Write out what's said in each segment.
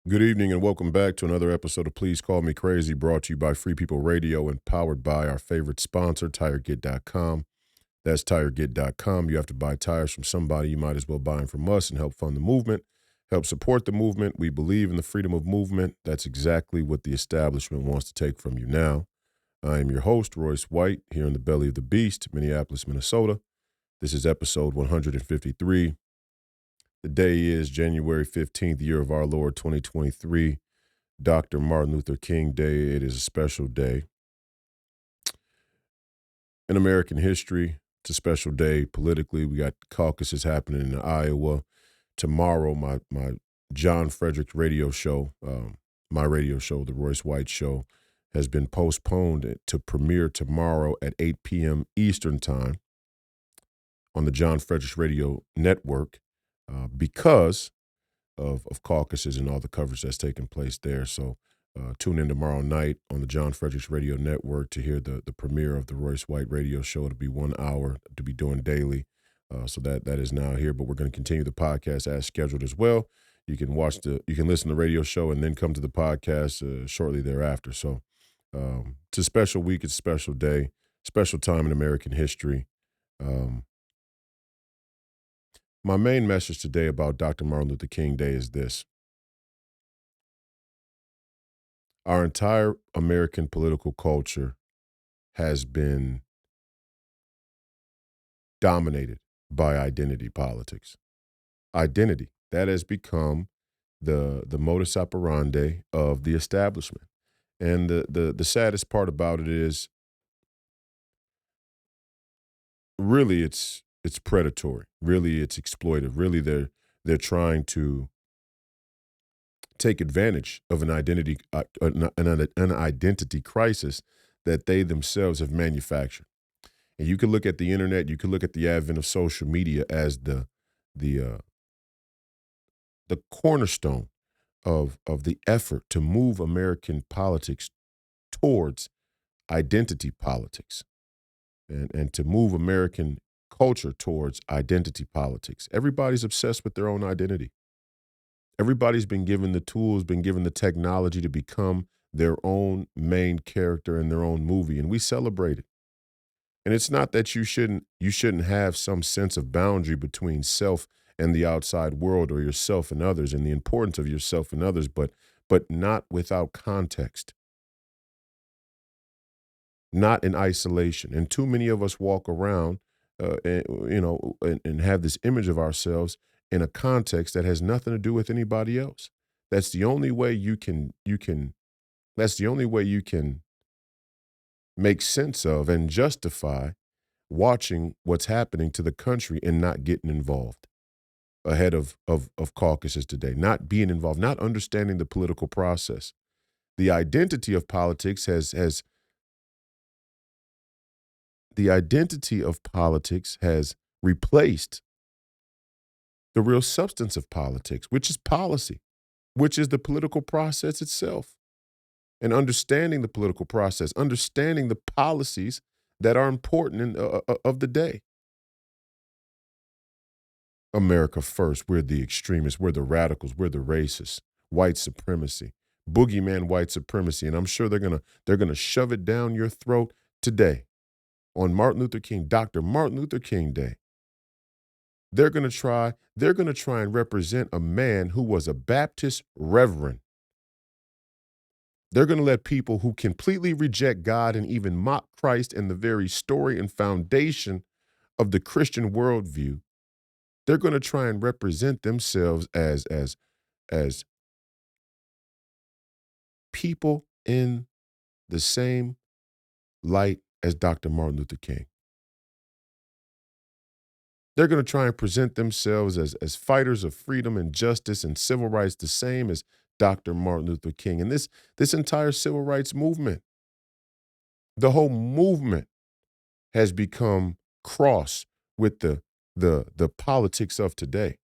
Good evening and welcome back to another episode of Please Call Me Crazy, brought to you by Free People Radio and powered by our favorite sponsor, TireGet.com. That's TireGet.com. You have to buy tires from somebody, you might as well buy them from us and help fund the movement, help support the movement. We believe in the freedom of movement. That's exactly what the establishment wants to take from you now. I am your host, Royce White, here in the belly of the beast, Minneapolis, Minnesota. This is episode 153. The day is January 15th, year of our Lord 2023, Dr. Martin Luther King Day. It is a special day in American history. It's a special day politically. We got caucuses happening in Iowa. Tomorrow, my John Frederick radio show, my radio show, the Royce White Show, has been postponed to premiere tomorrow at 8 p.m. Eastern Time on the John Frederick Radio Network because of caucuses and all the coverage that's taking place there. So tune in tomorrow night on the John Fredericks Radio Network to hear the premiere of the Royce White Radio Show. It'll be 1 hour to be doing daily. So that is now here, but we're going to continue the podcast as scheduled as well. You can listen to the radio show and then come to the podcast shortly thereafter. So it's a special week. It's a special day, special time in American history. My main message today about Dr. Martin Luther King Day is this. Our entire American political culture has been dominated by identity politics. Identity, that has become the modus operandi of the establishment. And the saddest part about it is really it's predatory. Really it's exploitive. Really they're trying to take advantage of an identity an identity crisis that they themselves have manufactured. And you can look at the internet, you can look at the advent of social media as the cornerstone of the effort to move American politics towards identity politics and to move American culture towards identity politics. Everybody's obsessed with their own identity. Everybody's been given the tools, been given the technology to become their own main character in their own movie, and we celebrate it. And it's not that you shouldn't have some sense of boundary between self and the outside world or yourself and others and the importance of yourself and others, but not without context, not in isolation. And too many of us walk around, and have this image of ourselves in a context that has nothing to do with anybody else. That's the only way you can. That's the only way you can make sense of and justify watching what's happening to the country and not getting involved ahead of caucuses today, not being involved, not understanding the political process. The identity of politics has replaced the real substance of politics, which is policy, which is the political process itself. And understanding the political process, understanding the policies that are important of the day. America first, we're the extremists, we're the radicals, we're the racists, white supremacy, boogeyman white supremacy, and I'm sure they're gonna shove it down your throat today on Dr. Martin Luther King Day. They're gonna try and represent a man who was a Baptist reverend. They're going to let people who completely reject God and even mock Christ and the very story and foundation of the Christian worldview, they're going to try and represent themselves as people in the same light as Dr. Martin Luther King. They're going to try and present themselves as fighters of freedom and justice and civil rights, the same as Dr. Martin Luther King. And this entire civil rights movement, the whole movement has become cross with the politics of today.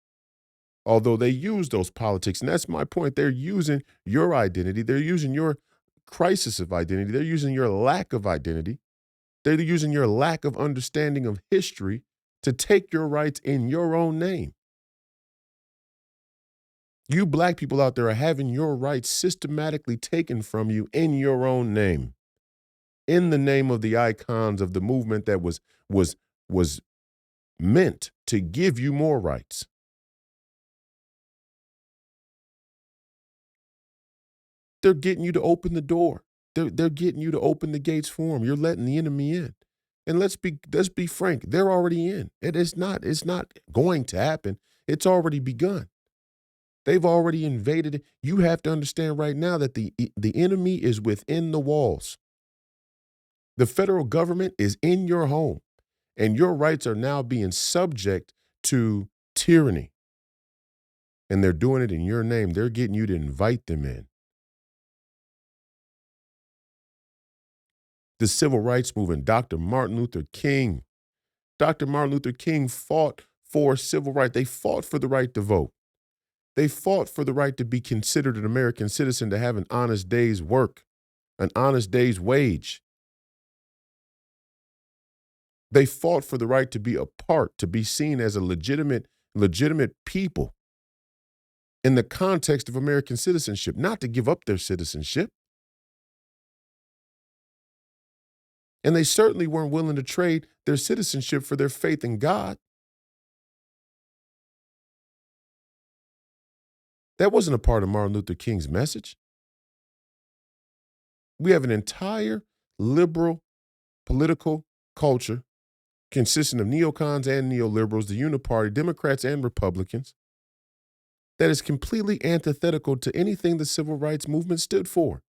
Although they use those politics, and that's my point, they're using your identity, they're using your crisis of identity, they're using your lack of identity, they're using your lack of understanding of history to take your rights in your own name. You black people out there are having your rights systematically taken from you in your own name, in the name of the icons of the movement that was meant to give you more rights. They're getting you to open the door. They're getting you to open the gates for them. You're letting the enemy in. And let's be frank, they're already in. It's not going to happen. It's already begun. They've already invaded it. You have to understand right now that the enemy is within the walls. The federal government is in your home, and your rights are now being subject to tyranny. And they're doing it in your name. They're getting you to invite them in. The civil rights movement, Dr. Martin Luther King. Dr. Martin Luther King fought for civil rights. They fought for the right to vote. They fought for the right to be considered an American citizen, to have an honest day's work, an honest day's wage. They fought for the right to be a part, to be seen as a legitimate people in the context of American citizenship, not to give up their citizenship. And they certainly weren't willing to trade their citizenship for their faith in God. That wasn't a part of Martin Luther King's message. We have an entire liberal political culture consisting of neocons and neoliberals, the uniparty, Democrats and Republicans, that is completely antithetical to anything the civil rights movement stood for.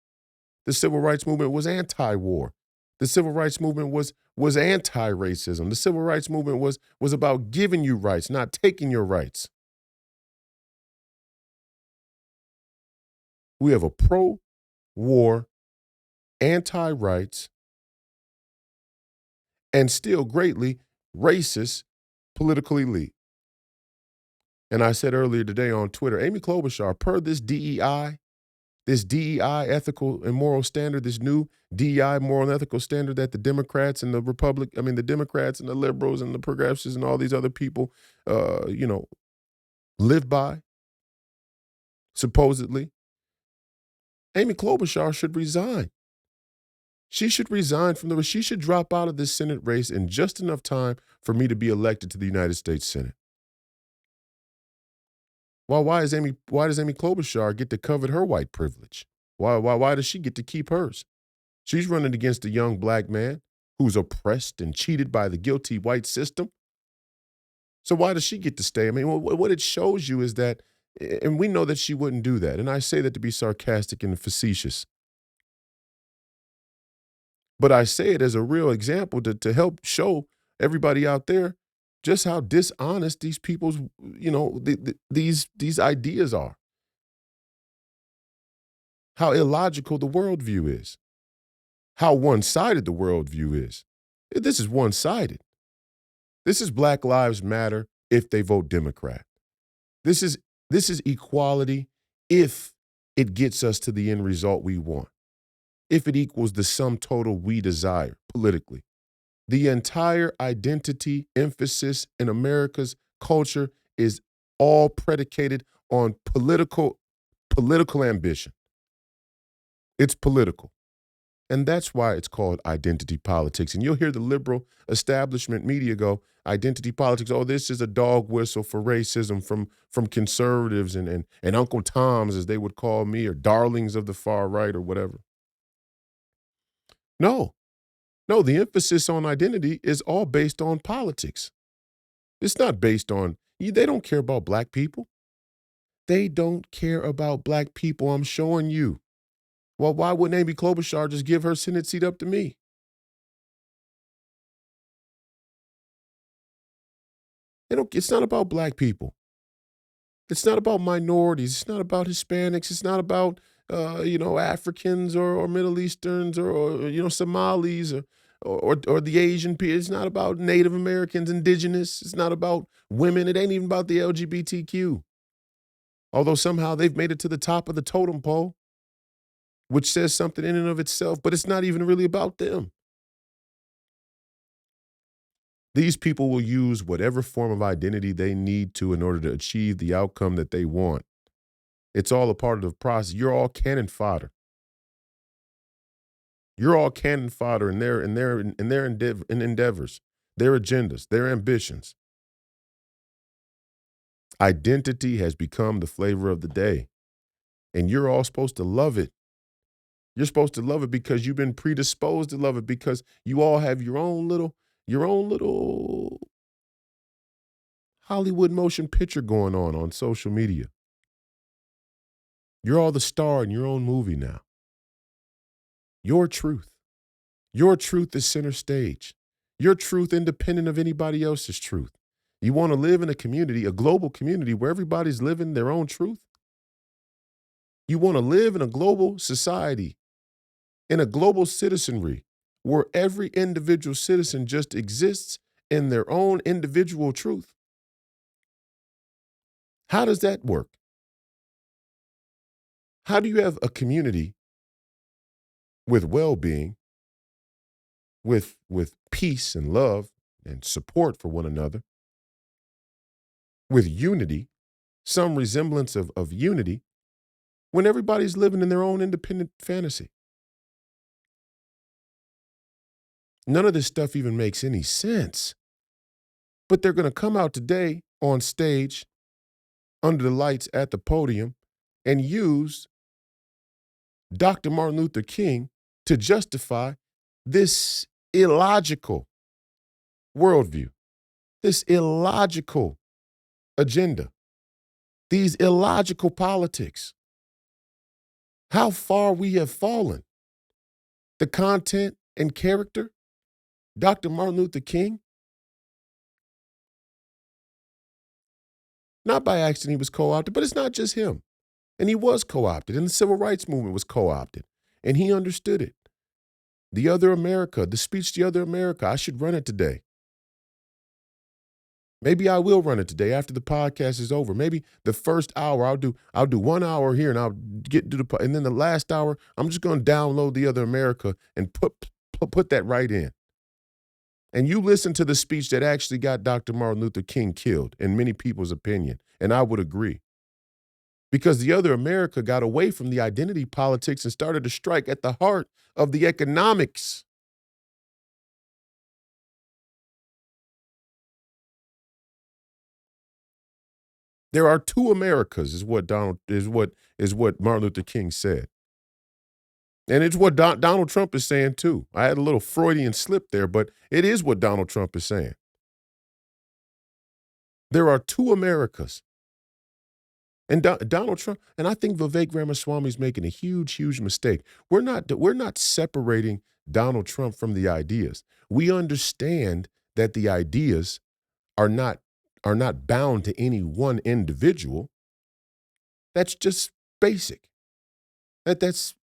The civil rights movement was anti-war. The civil rights movement was anti-racism. The civil rights movement was about giving you rights, not taking your rights. We have a pro-war, anti-rights, and still greatly racist political elite. And I said earlier today on Twitter, Amy Klobuchar, per this DEI ethical and moral standard, this new DEI moral and ethical standard that the Democrats and the Democrats and the liberals and the progressives and all these other people, live by, supposedly, Amy Klobuchar should resign. She should resign she should drop out of this Senate race in just enough time for me to be elected to the United States Senate. Well, why does Amy Klobuchar get to covet her white privilege? Why does she get to keep hers? She's running against a young black man who's oppressed and cheated by the guilty white system. So why does she get to stay? I mean, what it shows you is that, and we know that she wouldn't do that, and I say that to be sarcastic and facetious, but I say it as a real example to help show everybody out there just how dishonest these people's, these ideas are. How illogical the worldview is. How one-sided the worldview is. This is one-sided. This is Black Lives Matter if they vote Democrat. This is equality if it gets us to the end result we want. If it equals the sum total we desire politically. The entire identity emphasis in America's culture is all predicated on political ambition. It's political. And that's why it's called identity politics. And you'll hear the liberal establishment media go, identity politics, oh, this is a dog whistle for racism from conservatives and Uncle Toms, as they would call me, or darlings of the far right or whatever. No, the emphasis on identity is all based on politics. It's not based on, they don't care about black people. They don't care about black people, I'm showing you. Well, why wouldn't Amy Klobuchar just give her Senate seat up to me? It's not about black people. It's not about minorities. It's not about Hispanics. It's not about, Africans or Middle Easterns or Somalis or the Asian people. It's not about Native Americans, indigenous. It's not about women. It ain't even about the LGBTQ. Although somehow they've made it to the top of the totem pole, which says something in and of itself, but it's not even really about them. These people will use whatever form of identity they need to in order to achieve the outcome that they want. It's all a part of the process. You're all cannon fodder. You're all cannon fodder in their endeavors, their agendas, their ambitions. Identity has become the flavor of the day, and you're all supposed to love it. You're supposed to love it because you've been predisposed to love it because you all have your own little Hollywood motion picture going on social media. You're all the star in your own movie now. Your truth. Your truth is center stage. Your truth independent of anybody else's truth. You want to live in a community, a global community where everybody's living their own truth? You want to live in a global society, in a global citizenry where every individual citizen just exists in their own individual truth? How does that work? How do you have a community with well-being, with peace and love and support for one another, with unity, some resemblance of unity, when everybody's living in their own independent fantasy? None of this stuff even makes any sense. But they're going to come out today on stage, under the lights at the podium, and use Dr. Martin Luther King to justify this illogical worldview, this illogical agenda, these illogical politics. How far we have fallen. The content and character, Dr. Martin Luther King, not by accident he was co-opted, but it's not just him. And he was co-opted, and the civil rights movement was co-opted, and he understood it. The Other America, the speech, The Other America, I should run it today. Maybe I will run it today after the podcast is over. Maybe the first hour I'll do 1 hour here and I'll get to and then the last hour I'm just going to download The Other America and put that right in. And you listen to the speech that actually got Dr. Martin Luther King killed, in many people's opinion, and I would agree. Because The Other America got away from the identity politics and started to strike at the heart of the economics. There are two Americas, is what Martin Luther King said. And it's what Donald Trump is saying too. I had a little Freudian slip there, but it is what Donald Trump is saying. There are two Americas. And Donald Trump, and I think Vivek Ramaswamy is making a huge, huge mistake. We're not separating Donald Trump from the ideas. We understand that the ideas are not bound to any one individual. That's just basic. That's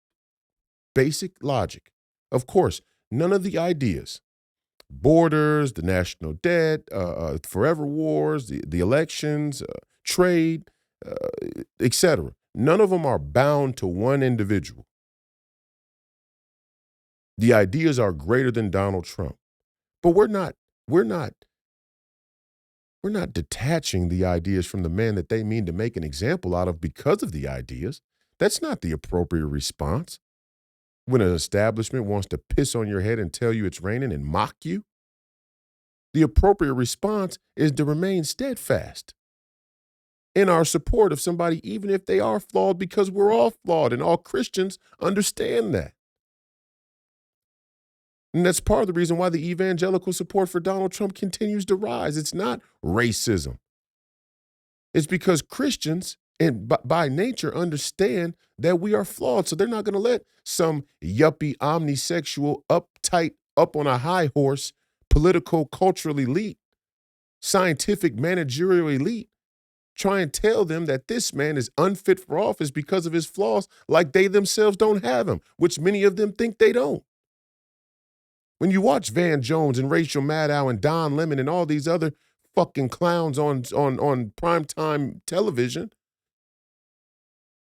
basic logic. Of course, none of the ideas, borders, the national debt, forever wars, the elections, trade, etc. None of them are bound to one individual. The ideas are greater than Donald Trump. But we're not detaching the ideas from the man that they mean to make an example out of because of the ideas. That's not the appropriate response. When an establishment wants to piss on your head and tell you it's raining and mock you, the appropriate response is to remain steadfast in our support of somebody, even if they are flawed, because we're all flawed, and all Christians understand that. And that's part of the reason why the evangelical support for Donald Trump continues to rise. It's not racism. It's because Christians, and by nature, understand that we are flawed. So they're not going to let some yuppie, omnisexual, uptight, up on a high horse, political, cultural elite, scientific, managerial elite try and tell them that this man is unfit for office because of his flaws, like they themselves don't have them, which many of them think they don't. When you watch Van Jones and Rachel Maddow and Don Lemon and all these other fucking clowns on primetime television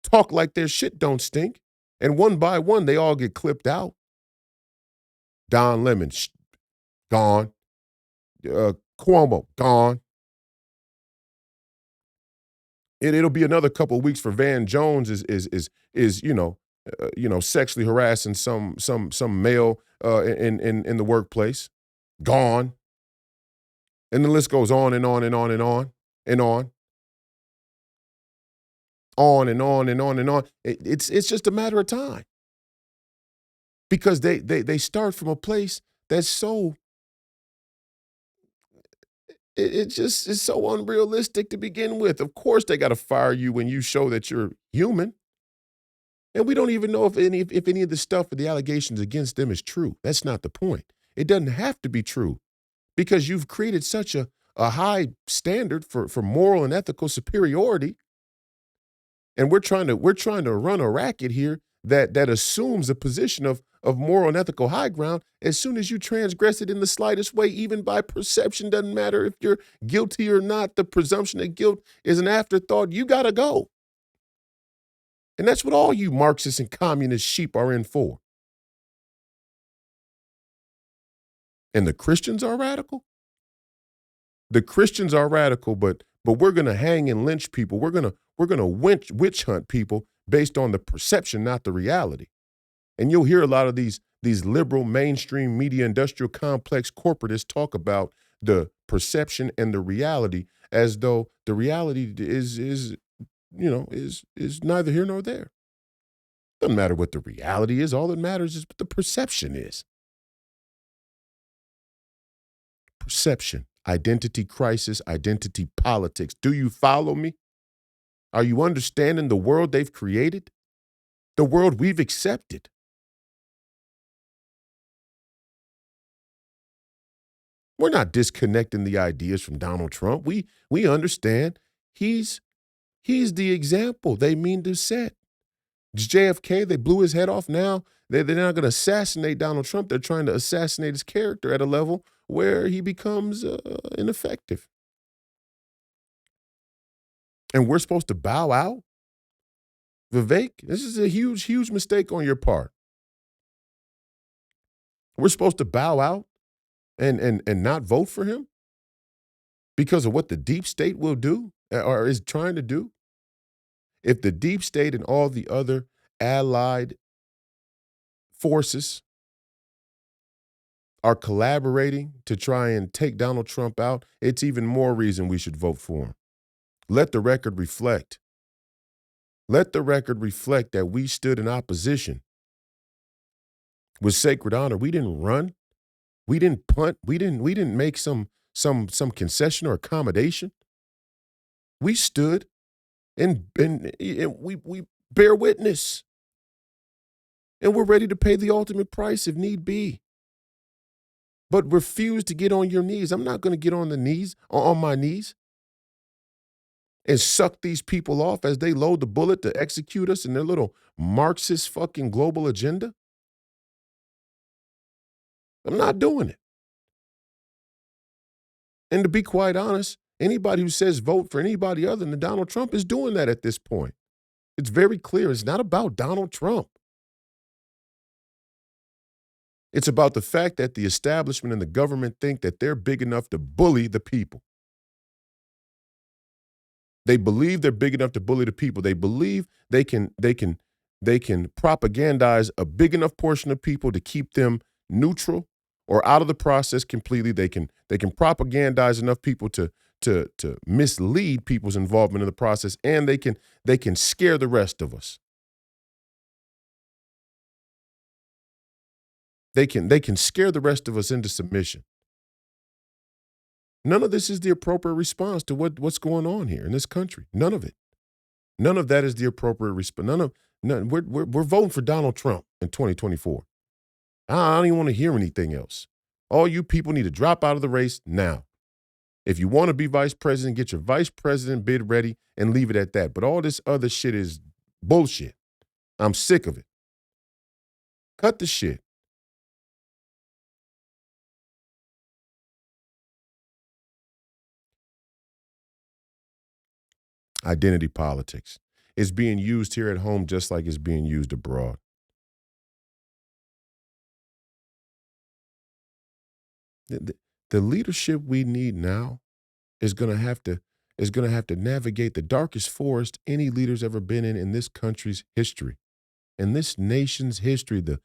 talk like their shit don't stink, and one by one they all get clipped out. Don Lemon, gone. Cuomo, gone. It'll be another couple of weeks for Van Jones is sexually harassing some male in the workplace. Gone. And the list goes on and on and on and on and on and on and on and on. It's just a matter of time because they start from a place that's so it just is so unrealistic to begin with. Of course, they got to fire you when you show that you're human. And we don't even know if any of the stuff or the allegations against them is true. That's not the point. It doesn't have to be true because you've created such a high standard for moral and ethical superiority. And we're trying to run a racket here that assumes a position of moral and ethical high ground. As soon as you transgress it in the slightest way, even by perception, doesn't matter if you're guilty or not, the presumption of guilt is an afterthought. You gotta go. And that's what all you Marxist and communist sheep are in for. And the Christians are radical? The Christians are radical, but we're gonna hang and lynch people. We're gonna witch hunt people based on the perception, not the reality. And you'll hear a lot of these liberal mainstream media industrial complex corporatists talk about the perception and the reality as though the reality is neither here nor there. Doesn't matter what the reality is. All that matters is what the perception is. Perception, identity crisis, identity politics. Do you follow me? Are you understanding the world they've created? The world we've accepted? We're not disconnecting the ideas from Donald Trump. We understand he's the example they mean to set. JFK, they blew his head off. Now they're not going to assassinate Donald Trump. They're trying to assassinate his character at a level where he becomes ineffective. And we're supposed to bow out? Vivek, this is a huge, huge mistake on your part. We're supposed to bow out and not vote for him because of what the deep state will do or is trying to do? If the deep state and all the other allied forces are collaborating to try and take Donald Trump out, it's even more reason we should vote for him. Let the record reflect. Let the record reflect that we stood in opposition with sacred honor. We didn't run. We didn't punt. We didn't make some concession or accommodation. We stood and we bear witness. And we're ready to pay the ultimate price if need be. But refuse to get on your knees. I'm not going to get on my knees and suck these people off as they load the bullet to execute us in their little Marxist fucking global agenda. I'm not doing it. And to be quite honest, anybody who says vote for anybody other than Donald Trump is doing that at this point. It's very clear. It's not about Donald Trump. It's about the fact that the establishment and the government think that they're big enough to bully the people. They believe they're big enough to bully the people. They believe they can propagandize a big enough portion of people to keep them neutral or out of the process completely. They can propagandize enough people to mislead people's involvement in the process, and they can scare the rest of us. They can scare the rest of us into submission. None of this is the appropriate response to what's going on here in this country. None of it. None of that is the appropriate response. We're voting for Donald Trump in 2024. I don't even want to hear anything else. All you people need to drop out of the race now. If you want to be vice president, get your vice president bid ready and leave it at that. But all this other shit is bullshit. I'm sick of it. Cut the shit. Identity politics. It's being used here at home just like it's being used abroad. The leadership we need now is going to have to, is going to have to navigate the darkest forest any leader's ever been in this country's history, in this nation's history. The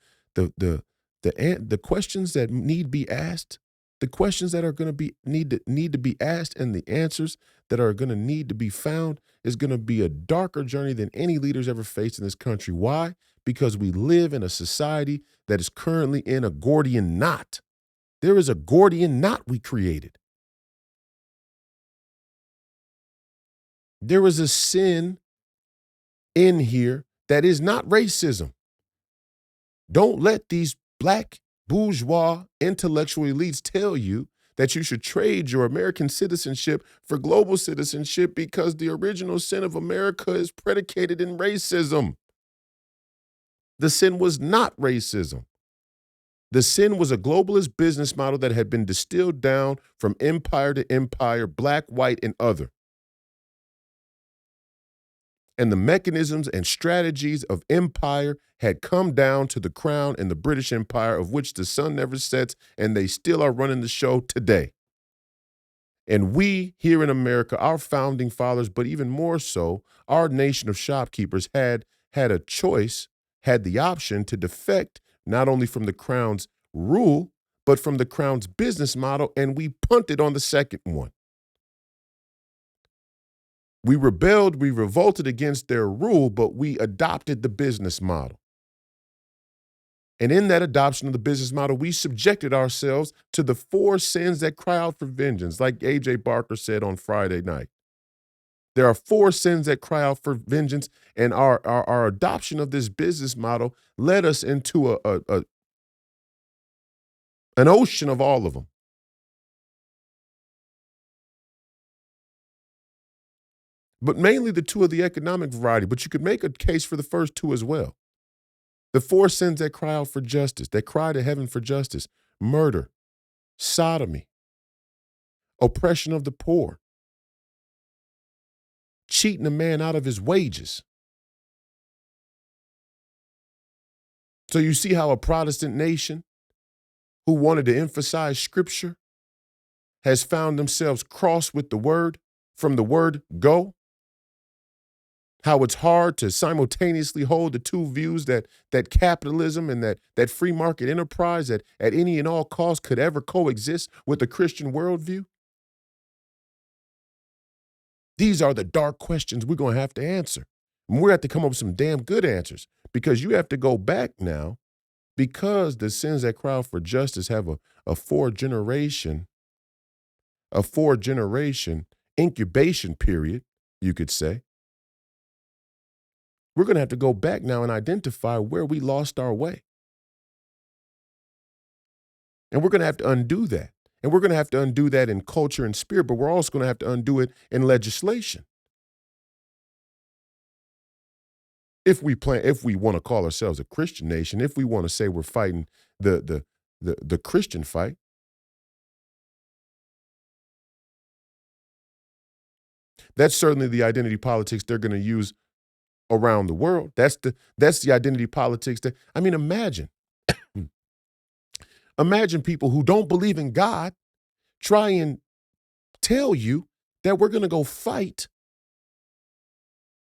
questions that need be asked, the questions that are going to be need to be asked, and the answers that are going to need to be found is going to be a darker journey than any leaders ever faced in this country. Why? Because we live in a society that is currently in a Gordian knot. There is a Gordian knot we created. There is a sin in here that is not racism. Don't let these black bourgeois intellectual elites tell you that you should trade your American citizenship for global citizenship because the original sin of America is predicated in racism. The sin was not racism. The sin was a globalist business model that had been distilled down from empire to empire, black, white, and other. And the mechanisms and strategies of empire had come down to the crown and the British Empire, of which the sun never sets, and they still are running the show today. And we here in America, our founding fathers, but even more so, our nation of shopkeepers had a choice, had the option to defect not only from the crown's rule, but from the crown's business model, and we punted on the second one. We rebelled, we revolted against their rule, but we adopted the business model. And in that adoption of the business model, we subjected ourselves to the 4 sins that cry out for vengeance, like A.J. Barker said on Friday night. There are 4 sins that cry out for vengeance, and our adoption of this business model led us into an ocean of all of them. But mainly the 2 of the economic variety, but you could make a case for the first 2 as well. The 4 sins that cry out for justice, that cry to heaven for justice: murder, sodomy, oppression of the poor, cheating a man out of his wages. So you see how a Protestant nation who wanted to emphasize scripture has found themselves crossed with the word, from the word go. How it's hard to simultaneously hold the 2 views that capitalism and that free market enterprise at any and all costs could ever coexist with the Christian worldview. These are the dark questions we're going to have to answer. And we're going to have to come up with some damn good answers, because you have to go back now, because the sins that cry out for justice have a 4 generation incubation period, you could say. We're going to have to go back now and identify where we lost our way. And we're going to have to undo that. And we're going to have to undo that in culture and spirit, but we're also going to have to undo it in legislation. If we want to call ourselves a Christian nation, if we want to say we're fighting the Christian fight, that's certainly the identity politics they're going to use around the world. That's the identity politics that, I mean, imagine people who don't believe in God try and tell you that we're going to go fight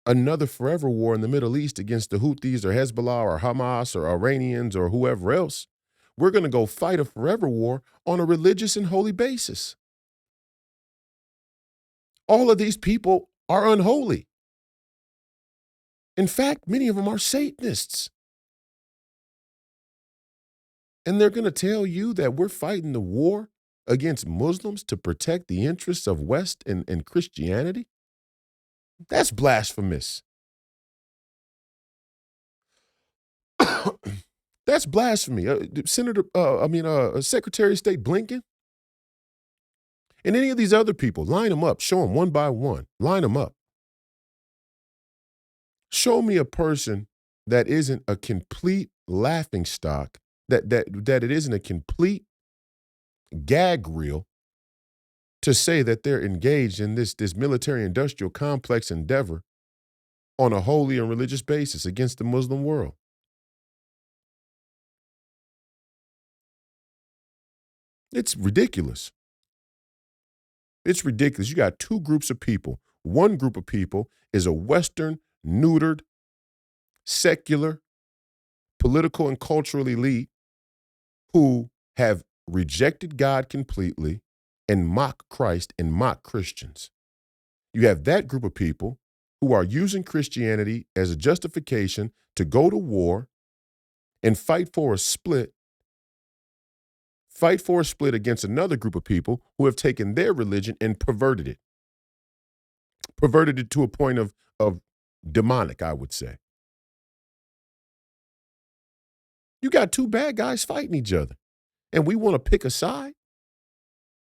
another forever war in the Middle East against the Houthis or Hezbollah or Hamas or Iranians or whoever else. We're going to go fight a forever war on a religious and holy basis. All of these people are unholy. In fact, many of them are Satanists. And they're going to tell you that we're fighting the war against Muslims to protect the interests of West and Christianity? That's blasphemous. That's blasphemy. Secretary of State Blinken and any of these other people, line them up, show them one by one, line them up. Show me a person that isn't a complete laughingstock, that it isn't a complete gag reel to say that they're engaged in this military-industrial complex endeavor on a holy and religious basis against the Muslim world. It's ridiculous. It's ridiculous. You got two groups of people. One group of people is a Western, neutered, secular, political, and cultural elite who have rejected God completely and mock Christ and mock Christians. You have that group of people who are using Christianity as a justification to go to war and fight for a split against another group of people who have taken their religion and perverted it to a point of demonic, I would say. You got two bad guys fighting each other, and we want to pick a side.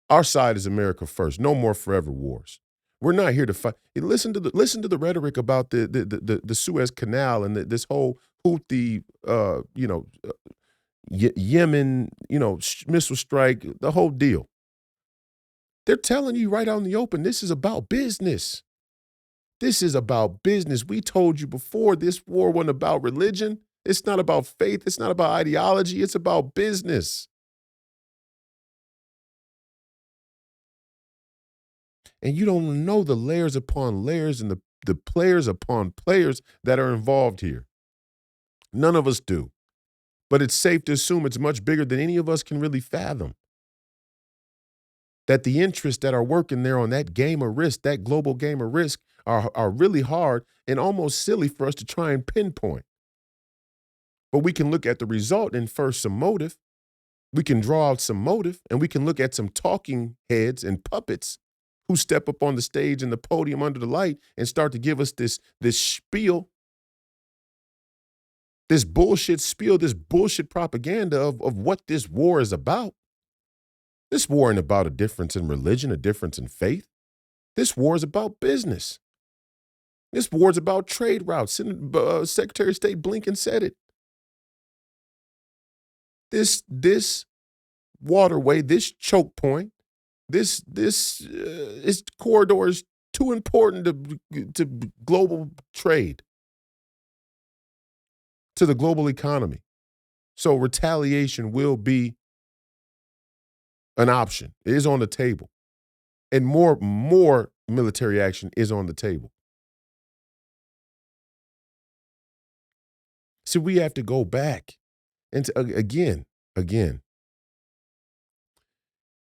Our side is America first. No more forever wars. We're not here to fight. Listen to the rhetoric about the Suez Canal and this whole Houthi, Yemen, missile strike, the whole deal. They're telling you right out in the open, this is about business. This is about business. We told you before, this war wasn't about religion. It's not about faith. It's not about ideology. It's about business. And you don't know the layers upon layers and the players upon players that are involved here. None of us do. But it's safe to assume it's much bigger than any of us can really fathom. That the interests that are working there on that game of risk, that global game of risk, are really hard and almost silly for us to try and pinpoint. But we can look at the result and infer some motive. We can draw out some motive, and we can look at some talking heads and puppets who step up on the stage and the podium under the light and start to give us this spiel, this bullshit spiel, this bullshit propaganda of what this war is about. This war ain't about a difference in religion, a difference in faith. This war is about business. This war is about trade routes. Secretary of State Blinken said it. This waterway, this choke point, this corridor is too important to global trade, to the global economy. So retaliation will be an option. It is on the table. And more military action is on the table. So we have to go back. And again, do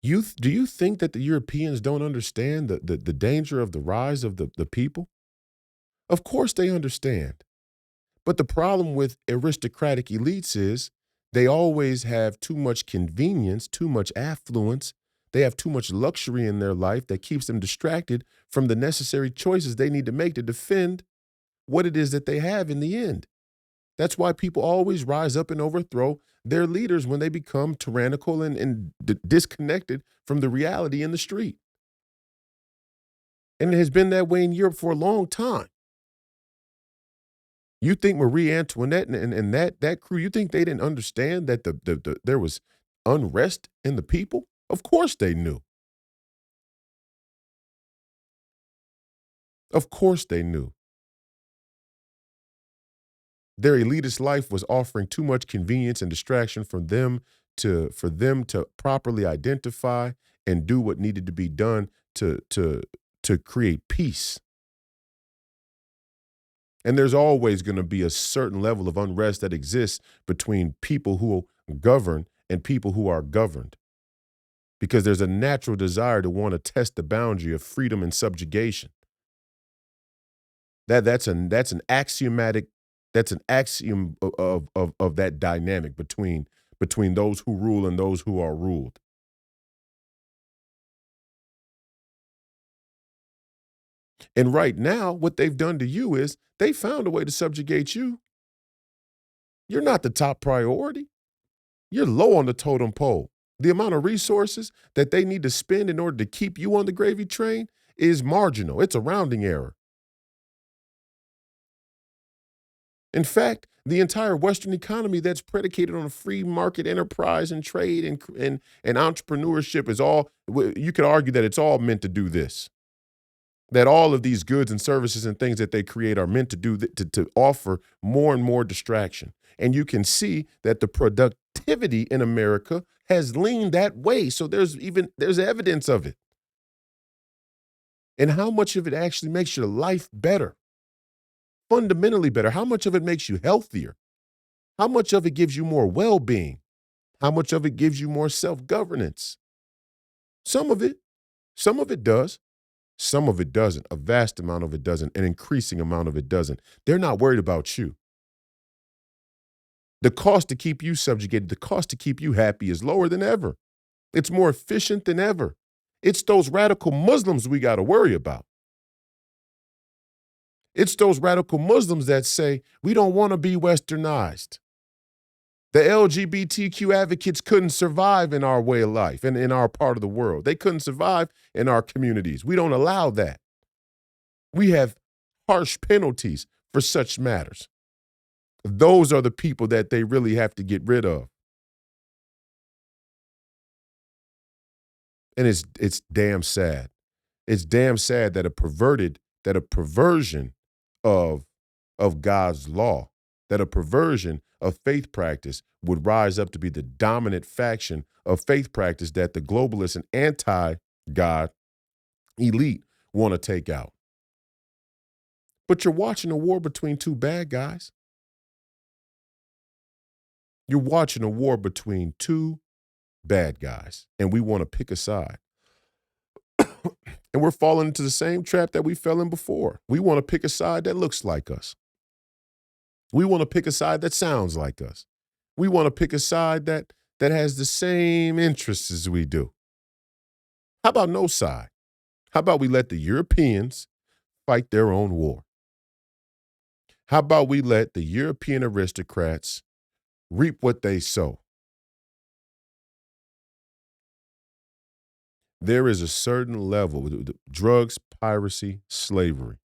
you think that the Europeans don't understand the danger of the rise of the people? Of course they understand. But the problem with aristocratic elites is they always have too much convenience, too much affluence. They have too much luxury in their life that keeps them distracted from the necessary choices they need to make to defend what it is that they have in the end. That's why people always rise up and overthrow their leaders when they become tyrannical and disconnected from the reality in the street. And it has been that way in Europe for a long time. You think Marie Antoinette and that crew, you think they didn't understand that there was unrest in the people? Of course they knew. Of course they knew. Their elitist life was offering too much convenience and distraction for them to properly identify and do what needed to be done to create peace. And there's always going to be a certain level of unrest that exists between people who govern and people who are governed. Because there's a natural desire to want to test the boundary of freedom and subjugation. That's an axiom of that dynamic between those who rule and those who are ruled. And right now, what they've done to you is they found a way to subjugate you. You're not the top priority. You're low on the totem pole. The amount of resources that they need to spend in order to keep you on the gravy train is marginal. It's a rounding error. In fact, the entire Western economy that's predicated on a free market enterprise and trade and entrepreneurship is all, you could argue that it's all meant to do this. That all of these goods and services and things that they create are meant to do to offer more and more distraction. And you can see that the productivity in America has leaned that way. So there's evidence of it. And how much of it actually makes your life better, fundamentally better? How much of it makes you healthier? How much of it gives you more well-being? How much of it gives you more self-governance? Some of it. Some of it does. Some of it doesn't. A vast amount of it doesn't. An increasing amount of it doesn't. They're not worried about you. The cost to keep you subjugated, the cost to keep you happy is lower than ever. It's more efficient than ever. It's those radical Muslims we got to worry about. It's those radical Muslims that say, we don't want to be westernized. The LGBTQ advocates couldn't survive in our way of life and in our part of the world. They couldn't survive in our communities. We don't allow that. We have harsh penalties for such matters. Those are the people that they really have to get rid of. And it's damn sad. It's damn sad that a perversion of God's law, that a perversion of faith practice would rise up to be the dominant faction of faith practice that the globalist and anti-God elite want to take out. But you're watching a war between two bad guys. You're watching a war between two bad guys, and we want to pick a side. And we're falling into the same trap that we fell in before. We want to pick a side that looks like us. We want to pick a side that sounds like us. We want to pick a side that has the same interests as we do. How about no side? How about we let the Europeans fight their own war? How about we let the European aristocrats reap what they sow? There is a certain level with drugs, piracy, slavery.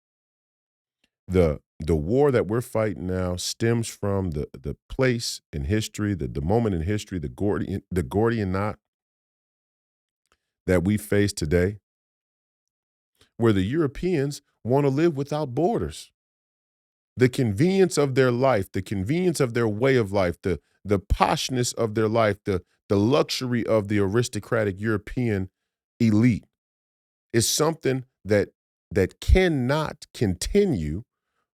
The war that we're fighting now stems from the place in history, the moment in history, the Gordian knot that we face today, where the Europeans want to live without borders. The convenience of their life, the convenience of their way of life, the poshness of their life, the luxury of the aristocratic European elite is something that cannot continue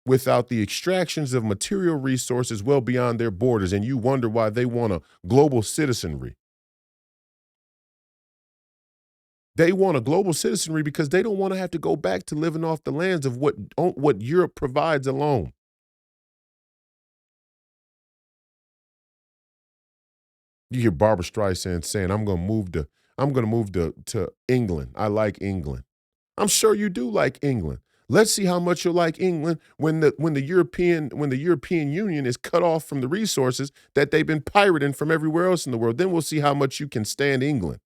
without the extractions of material resources well beyond their borders. And you wonder why they want a global citizenry. They want a global citizenry because they don't want to have to go back to living off the lands of what Europe provides alone. You hear Barbara Streisand saying, I'm going to move to England. I like England. I'm sure you do like England. Let's see how much you'll like England when the European Union is cut off from the resources that they've been pirating from everywhere else in the world. Then we'll see how much you can stand England.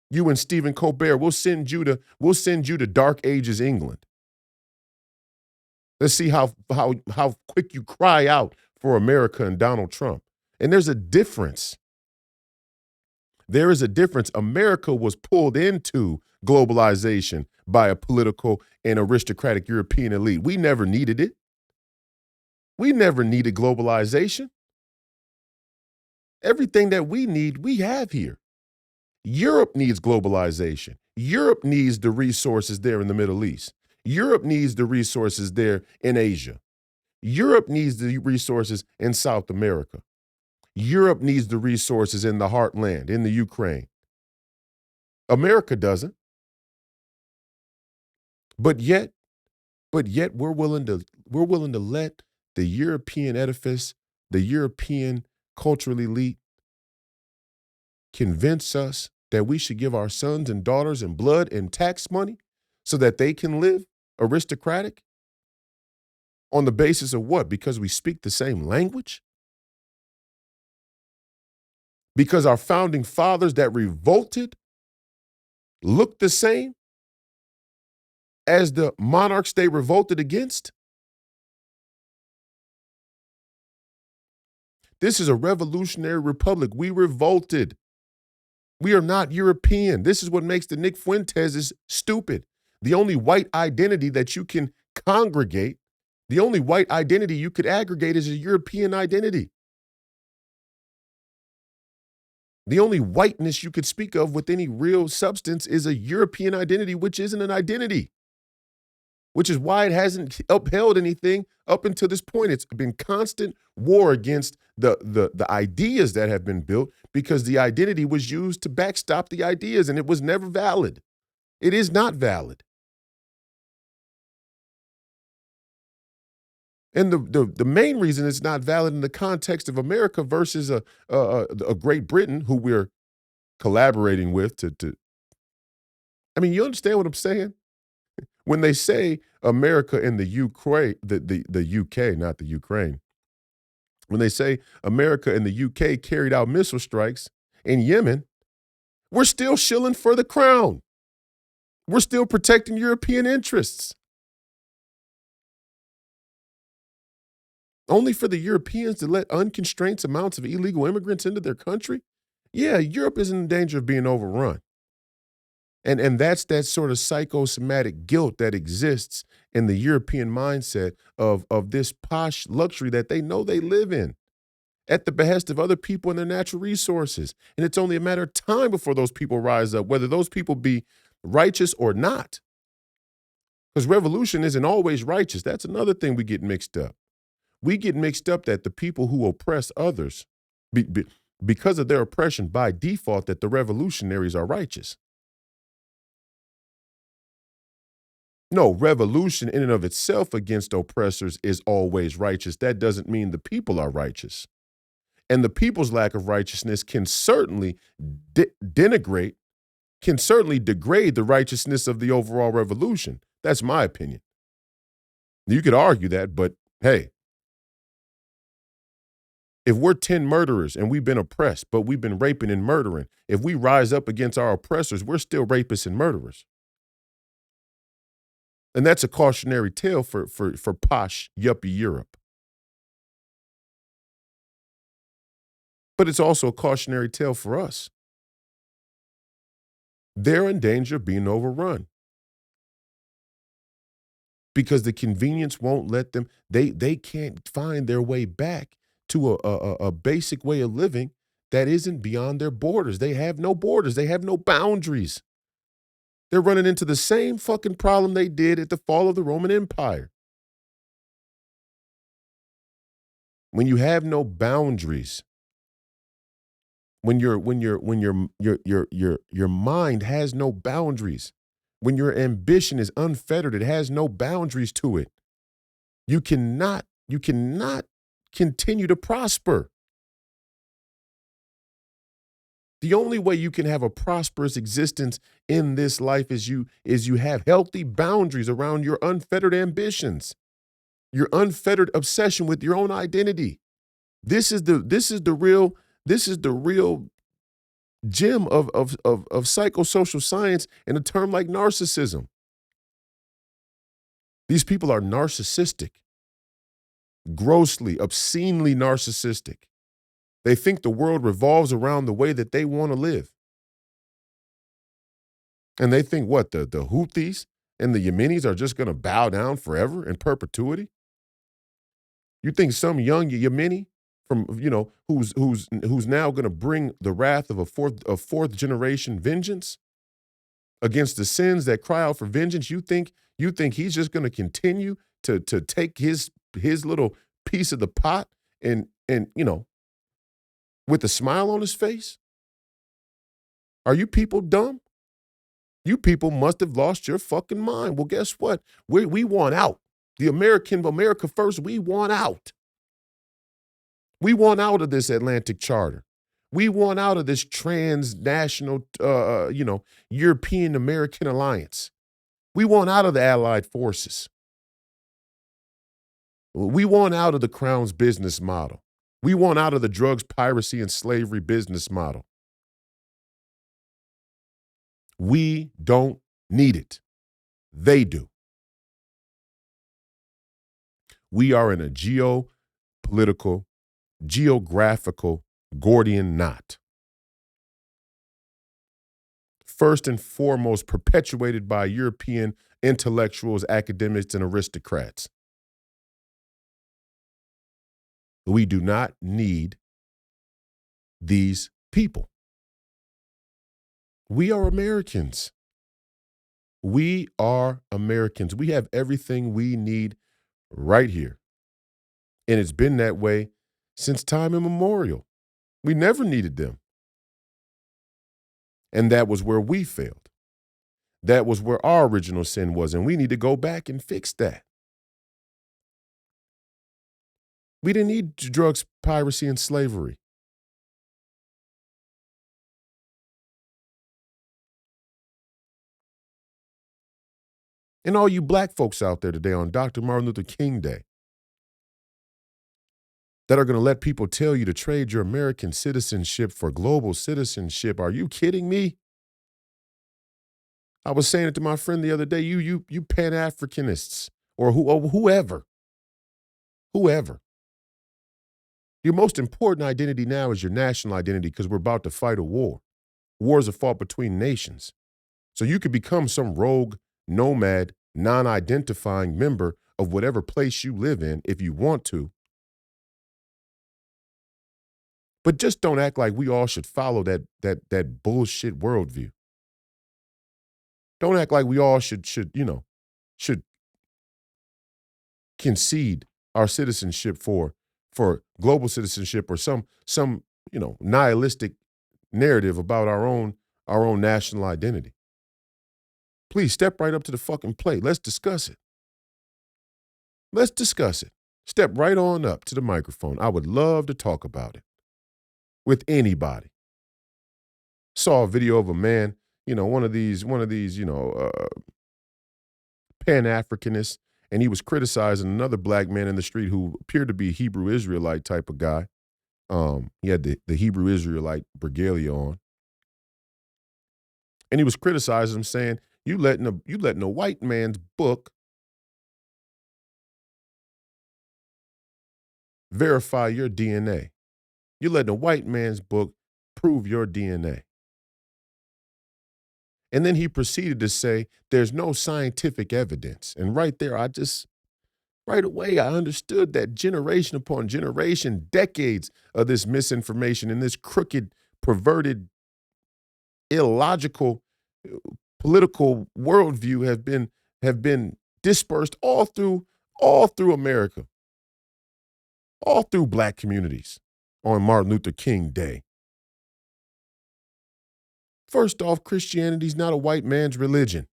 You and Stephen Colbert, we'll send you to Dark Ages England. Let's see how quick you cry out for America and Donald Trump. And there's a difference. There is a difference. America was pulled into globalization by a political and aristocratic European elite. We never needed it. We never needed globalization. Everything that we need, we have here. Europe needs globalization. Europe needs the resources there in the Middle East. Europe needs the resources there in Asia. Europe needs the resources in South America. Europe needs the resources in the heartland, in the Ukraine. America doesn't. But yet we're willing to let the European edifice, the European cultural elite convince us that we should give our sons and daughters and blood and tax money so that they can live aristocratic? On the basis of what? Because we speak the same language? Because our founding fathers that revolted looked the same as the monarchs they revolted against? This is a revolutionary republic. We revolted. We are not European. This is what makes the Nick Fuentes stupid. The only white identity that you can congregate, the only white identity you could aggregate is a European identity. The only whiteness you could speak of with any real substance is a European identity, which isn't an identity, which is why it hasn't upheld anything up until this point. It's been constant war against the ideas that have been built because the identity was used to backstop the ideas, and it was never valid. It is not valid. And the main reason it's not valid in the context of America versus a Great Britain, who we're collaborating with to I mean, you understand what I'm saying? When they say America and the Ukraine, the UK, not the Ukraine, when they say America and the UK carried out missile strikes in Yemen, we're still shilling for the crown. We're still protecting European interests. Only for the Europeans to let unconstrained amounts of illegal immigrants into their country? Yeah, Europe is in danger of being overrun. And that's that sort of psychosomatic guilt that exists in the European mindset of this posh luxury that they know they live in at the behest of other people and their natural resources. And it's only a matter of time before those people rise up, whether those people be righteous or not. Because revolution isn't always righteous. That's another thing we get mixed up. We get mixed up that the people who oppress others, because of their oppression by default, that the revolutionaries are righteous. No, revolution in and of itself against oppressors is always righteous. That doesn't mean the people are righteous. And the people's lack of righteousness can certainly denigrate, can certainly degrade the righteousness of the overall revolution. That's my opinion. You could argue that, but hey, if we're 10 murderers and we've been oppressed, but we've been raping and murdering, if we rise up against our oppressors, we're still rapists and murderers. And that's a cautionary tale for posh, yuppie Europe. But it's also a cautionary tale for us. They're in danger of being overrun because the convenience won't let them, they can't find their way back to a basic way of living that isn't beyond their borders. They have no borders. They have no boundaries. They're running into the same fucking problem they did at the fall of the Roman Empire. When you have no boundaries, when your mind has no boundaries, when your ambition is unfettered, it has no boundaries to it. You cannot continue to prosper. The only way you can have a prosperous existence in this life is you have healthy boundaries around your unfettered ambitions, your unfettered obsession with your own identity. This is the real gem of psychosocial science in a term like narcissism. These people are narcissistic, grossly, obscenely narcissistic. They think the world revolves around the way that they want to live. And they think what, the Houthis and the Yemenis are just going to bow down forever in perpetuity? You think some young Yemeni from, who's now going to bring the wrath of a fourth generation vengeance against the sins that cry out for vengeance, you think he's just going to continue to take his little piece of the pot and with a smile on his face? Are you people dumb? You people must have lost your fucking mind. Well, guess what? We want out. The America first, we want out. We want out of this Atlantic Charter. We want out of this transnational, European American alliance. We want out of the Allied forces. We want out of the Crown's business model. We want out of the drugs, piracy, and slavery business model. We don't need it. They do. We are in a geopolitical, geographical Gordian knot. First and foremost, perpetuated by European intellectuals, academics, and aristocrats. We do not need these people. We are Americans. We are Americans. We have everything we need right here. And it's been that way since time immemorial. We never needed them. And that was where we failed. That was where our original sin was. And we need to go back and fix that. We didn't need drugs, piracy, and slavery. And all you black folks out there today on Dr. Martin Luther King Day that are going to let people tell you to trade your American citizenship for global citizenship. Are you kidding me? I was saying it to my friend the other day, you Pan-Africanists or whoever. Your most important identity now is your national identity because we're about to fight a war. Wars are fought between nations. So you could become some rogue, nomad, non-identifying member of whatever place you live in if you want to. But just don't act like we all should follow that bullshit worldview. Don't act like we all should concede our citizenship for global citizenship or some nihilistic narrative about our own national identity. Please step right up to the fucking plate. Let's discuss it. Let's discuss it. Step right on up to the microphone. I would love to talk about it with anybody. Saw a video of a man, one of these, Pan-Africanists, and he was criticizing another black man in the street who appeared to be a Hebrew Israelite type of guy. He had the Hebrew Israelite regalia on. And he was criticizing him, saying, you letting a white man's book verify your DNA. You're letting a white man's book prove your DNA. And then he proceeded to say, there's no scientific evidence. And right there, right away, I understood that generation upon generation, decades of this misinformation and this crooked, perverted, illogical, political worldview have been dispersed all through America, all through black communities on Martin Luther King Day. First off, Christianity is not a white man's religion.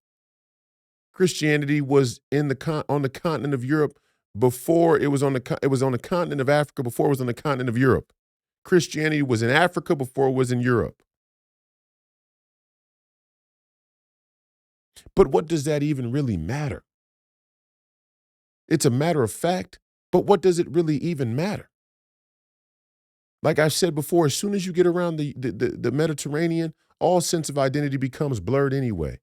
Christianity was on the continent of Europe before it was on the continent of Africa before it was on the continent of Europe. Christianity was in Africa before it was in Europe. But what does that even really matter? It's a matter of fact, but what does it really even matter? Like I've said before, as soon as you get around the Mediterranean, all sense of identity becomes blurred anyway.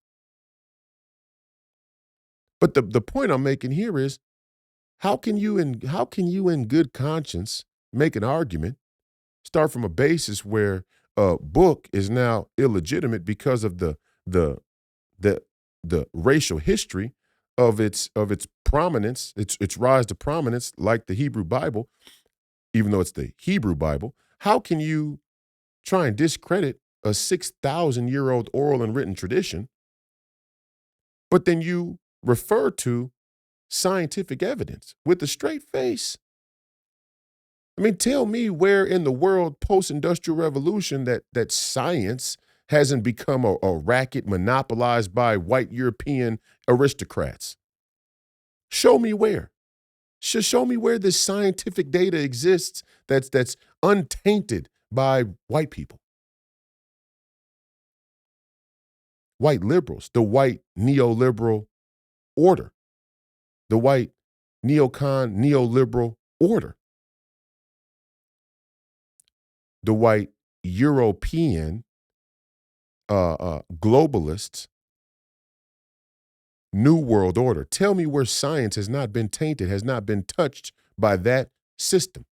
But the point I'm making here is, how can you in good conscience make an argument, start from a basis where a book is now illegitimate because of the racial history of its prominence, its rise to prominence, like the Hebrew Bible, even though it's the Hebrew Bible? How can you try and discredit a 6,000-year-old oral and written tradition, but then you refer to scientific evidence with a straight face? I mean, tell me where in the world post-industrial revolution that science hasn't become a racket monopolized by white European aristocrats. Show me where. Show me where this scientific data exists that's untainted by white people. White liberals, the white neoliberal order, the white neocon neoliberal order, the white European globalists, New World Order. Tell me where science has not been tainted, has not been touched by that system.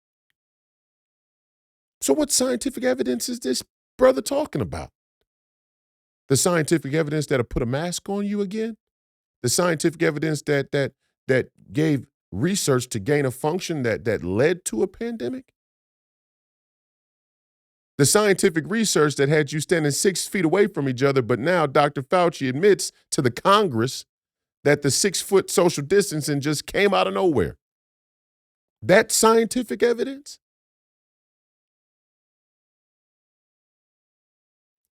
So what scientific evidence is this brother talking about? The scientific evidence that'll put a mask on you again? The scientific evidence that gave research to gain a function that led to a pandemic? The scientific research that had you standing 6 feet away from each other, but now Dr. Fauci admits to the Congress that the 6-foot social distancing just came out of nowhere. That's scientific evidence?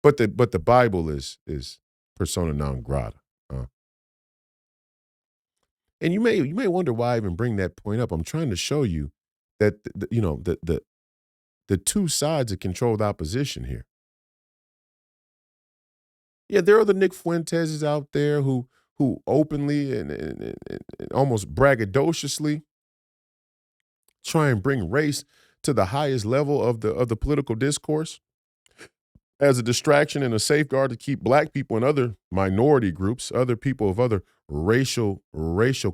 But the Bible is persona non grata. Uh, and you may wonder why I even bring that point up. I'm trying to show you that the two sides that control the opposition here. Yeah, there are the Nick Fuenteses out there who openly and almost braggadociously try and bring race to the highest level of the political discourse as a distraction and a safeguard to keep black people and other minority groups, other people of other racial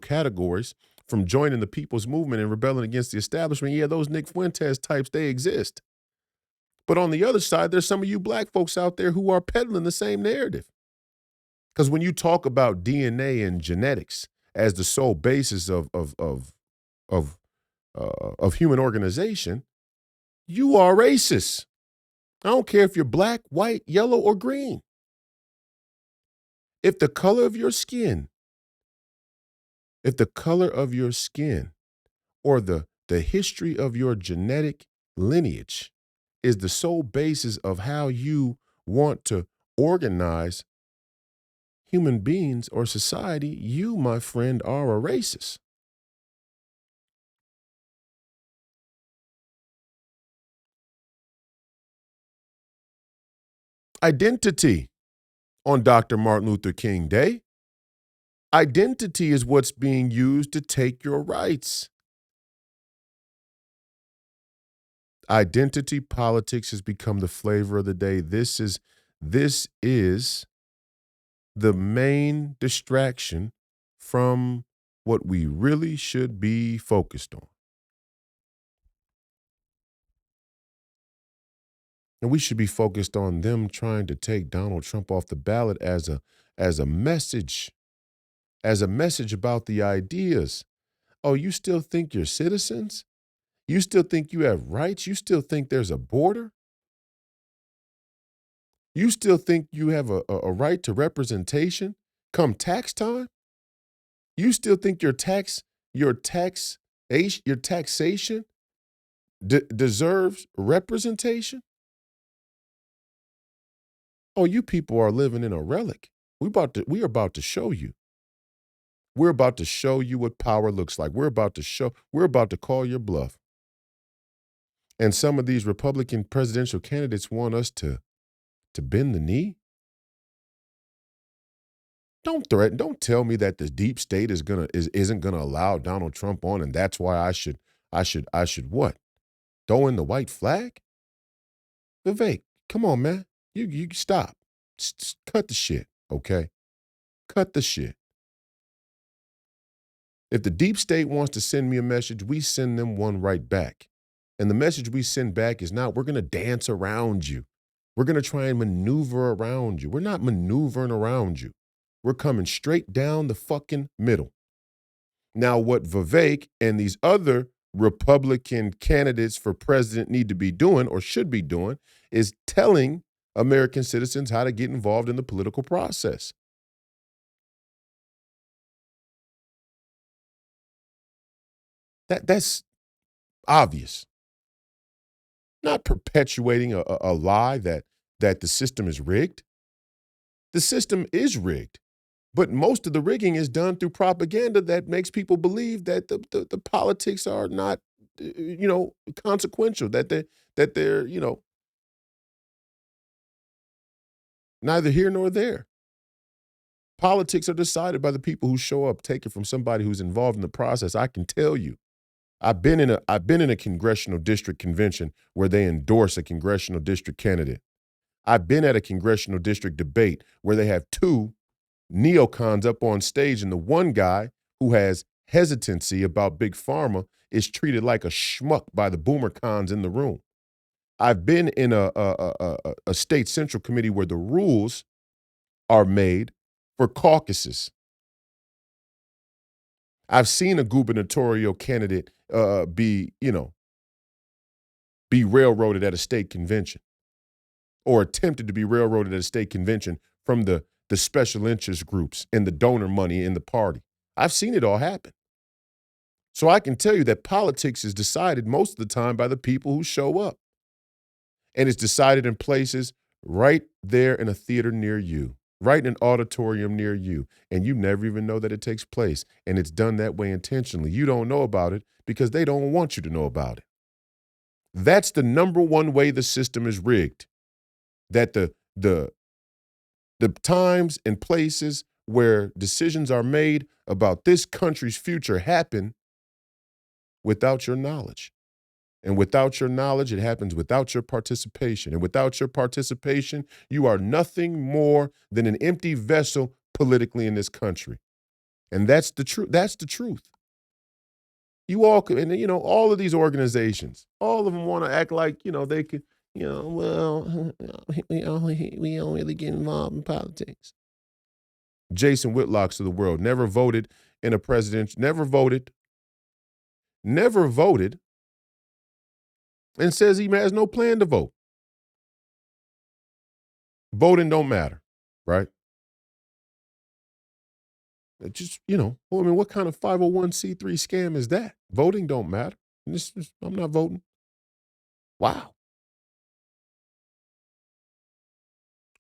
categories from joining the people's movement and rebelling against the establishment. Yeah, those Nick Fuentes types, they exist. But on the other side, there's some of you black folks out there who are peddling the same narrative. Because when you talk about DNA and genetics as the sole basis of of human organization, you are racist. I don't care if you're black, white, yellow, or green. If the color of your skin, if the color of your skin or the history of your genetic lineage is the sole basis of how you want to organize human beings or society, you, my friend, are a racist. Identity on Dr. Martin Luther King Day. Identity is what's being used to take your rights. Identity politics has become the flavor of the day. This is the main distraction from what we really should be focused on. And we should be focused on them trying to take Donald Trump off the ballot as a message, as a message about the ideas. Oh, you still think you're citizens? You still think you have rights? You still think there's a border? You still think you have a right to representation come tax time? You still think your taxation deserves representation? Oh, you people are living in a relic. We are about to show you. We're about to show you what power looks like. We're about to call your bluff. And some of these Republican presidential candidates want us to bend the knee. Don't threaten. Don't tell me that the deep state isn't gonna allow Donald Trump on, and that's why I should what? Throw in the white flag? Vivek, come on, man. You stop. Cut the shit, okay? Cut the shit. If the deep state wants to send me a message, we send them one right back. And the message we send back is not, we're going to dance around you. We're going to try and maneuver around you. We're not maneuvering around you. We're coming straight down the fucking middle. Now, what Vivek and these other Republican candidates for president need to be doing or should be doing is telling American citizens how to get involved in the political process. That's obvious. Not perpetuating a lie that the system is rigged. The system is rigged, but most of the rigging is done through propaganda that makes people believe that the politics are not, consequential. They're neither here nor there. Politics are decided by the people who show up. Take it from somebody who's involved in the process. I can tell you. I've been in a congressional district convention where they endorse a congressional district candidate. I've been at a congressional district debate where they have two neocons up on stage, and the one guy who has hesitancy about big pharma is treated like a schmuck by the boomer cons in the room. I've been in a state central committee where the rules are made for caucuses. I've seen a gubernatorial candidate be railroaded at a state convention. or attempted to be railroaded at a state convention from the special interest groups and the donor money in the party. I've seen it all happen. So I can tell you that politics is decided most of the time by the people who show up. And it's decided in places right there in a theater near you, right in an auditorium near you. And you never even know that it takes place. And it's done that way intentionally. You don't know about it because they don't want you to know about it. That's the number one way the system is rigged. That the times and places where decisions are made about this country's future happen without your knowledge. And without your knowledge, it happens without your participation. And without your participation, you are nothing more than an empty vessel politically in this country. And that's the truth. That's the truth. You all could, and all of these organizations, all of them want to act like, they could, well, we don't really get involved in politics. Jason Whitlocks of the world never voted in a presidential, never voted, and says he has no plan to vote. Voting don't matter, right? It just, what kind of 501c3 scam is that? Voting don't matter. I'm not voting. Wow.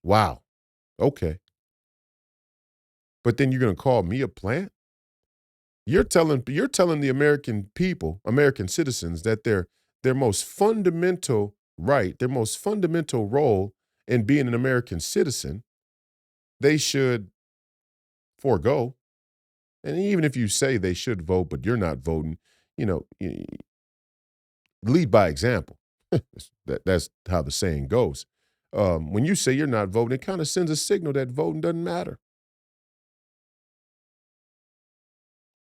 Wow. Okay. But then you're going to call me a plant? You're telling the American people, American citizens, that their most fundamental right, their most fundamental role in being an American citizen, they should forego. And even if you say they should vote, but you're not voting, lead by example. That's how the saying goes. When you say you're not voting, it kind of sends a signal that voting doesn't matter.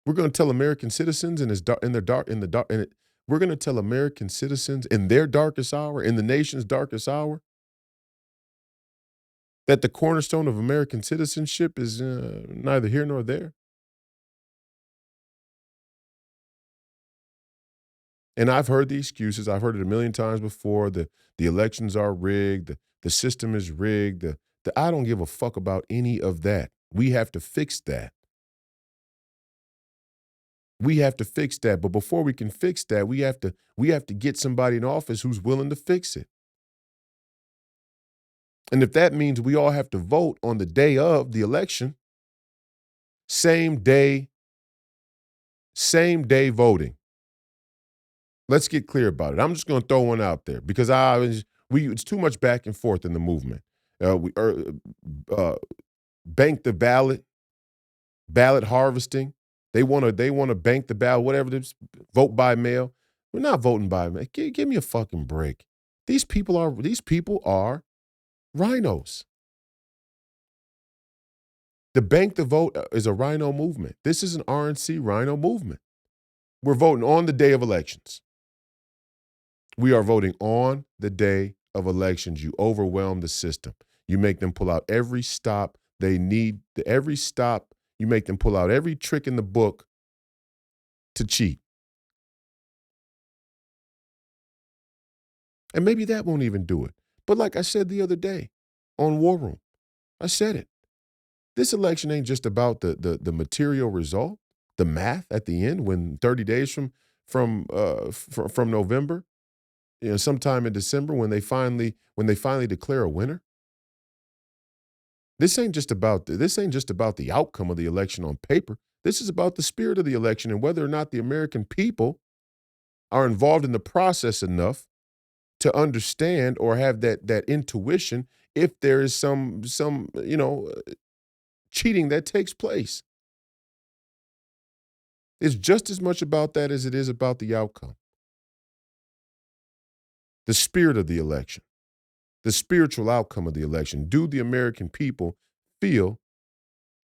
We're going to tell American citizens we're going to tell American citizens in their darkest hour, in the nation's darkest hour, that the cornerstone of American citizenship is neither here nor there. And I've heard the excuses. I've heard it a million times before. The elections are rigged. The system is rigged. I don't give a fuck about any of that. We have to fix that. We have to fix that. But before we can fix that, we have to get somebody in office who's willing to fix it. And if that means we all have to vote on the day of the election, same day voting. Let's get clear about it. I'm just going to throw one out there because it's too much back and forth in the movement. Bank the ballot harvesting. They want to bank the ballot, whatever it is, vote by mail. We're not voting by mail. Give me a fucking break. These people are rhinos. The bank the vote is a rhino movement. This is an RNC rhino movement. We're voting on the day of elections. We are voting on the day of elections. You overwhelm the system. You make them pull out every stop they need. Every stop, you make them pull out every trick in the book to cheat. And maybe that won't even do it. But like I said the other day on War Room, I said it. This election ain't just about the material result, the math at the end when 30 days from November, sometime in December when they finally declare a winner. This ain't just about the outcome of the election on paper. This is about the spirit of the election and whether or not the American people are involved in the process enough to understand or have that intuition if there is some cheating that takes place. It's just as much about that as it is about the outcome. The spirit of the election, the spiritual outcome of the election. Do the American people feel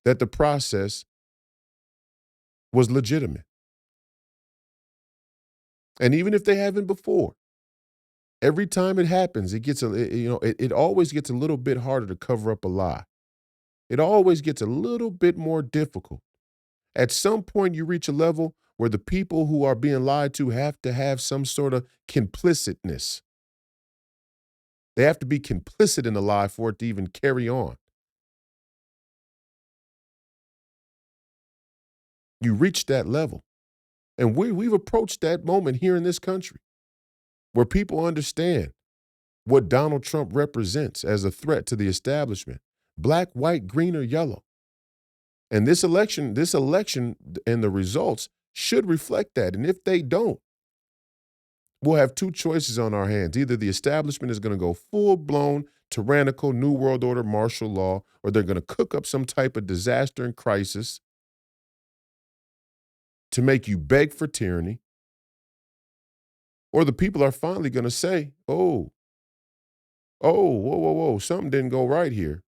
that the process was legitimate? And even if they haven't before, every time it happens, it always gets a little bit harder to cover up a lie. It always gets a little bit more difficult. At some point, you reach a level where the people who are being lied to have some sort of complicitness. They have to be complicit in the lie for it to even carry on. You reach that level. And we've approached that moment here in this country where people understand what Donald Trump represents as a threat to the establishment, black, white, green, or yellow. And this election and the results should reflect that. And if they don't, we'll have two choices on our hands. Either the establishment is going to go full-blown, tyrannical, New World Order, martial law, or they're going to cook up some type of disaster and crisis to make you beg for tyranny, or the people are finally going to say, whoa, whoa, whoa, something didn't go right here,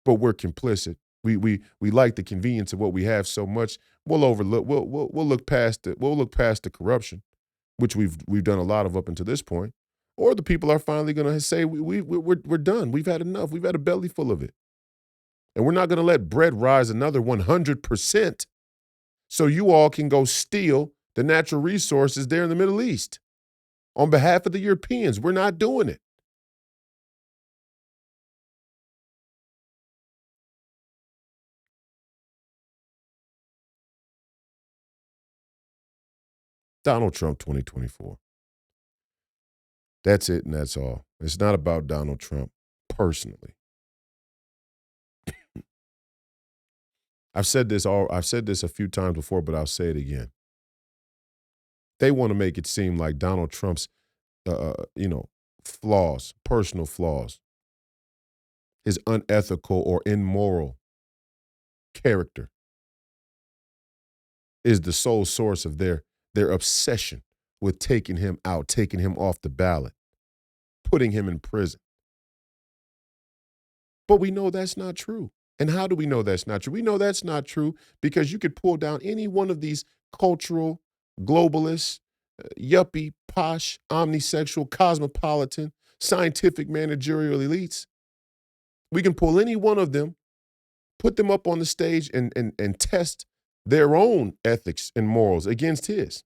but we're complicit. We like the convenience of what we have so much. We'll overlook. We'll look past it. We'll look past the corruption, which we've done a lot of up until this point. Or the people are finally going to say we're done. We've had enough. We've had a belly full of it, and we're not going to let bread rise another 100%. So you all can go steal the natural resources there in the Middle East on behalf of the Europeans. We're not doing it. Donald Trump 2024. That's it and that's all. It's not about Donald Trump personally. I've said this a few times before, but I'll say it again. They want to make it seem like Donald Trump's flaws, personal flaws, his unethical or immoral character is the sole source of their obsession with taking him out, taking him off the ballot, putting him in prison. But we know that's not true. And how do we know that's not true? We know that's not true because you could pull down any one of these cultural, globalist, yuppie, posh, omnisexual, cosmopolitan, scientific managerial elites. We can pull any one of them, put them up on the stage and test their own ethics and morals against his.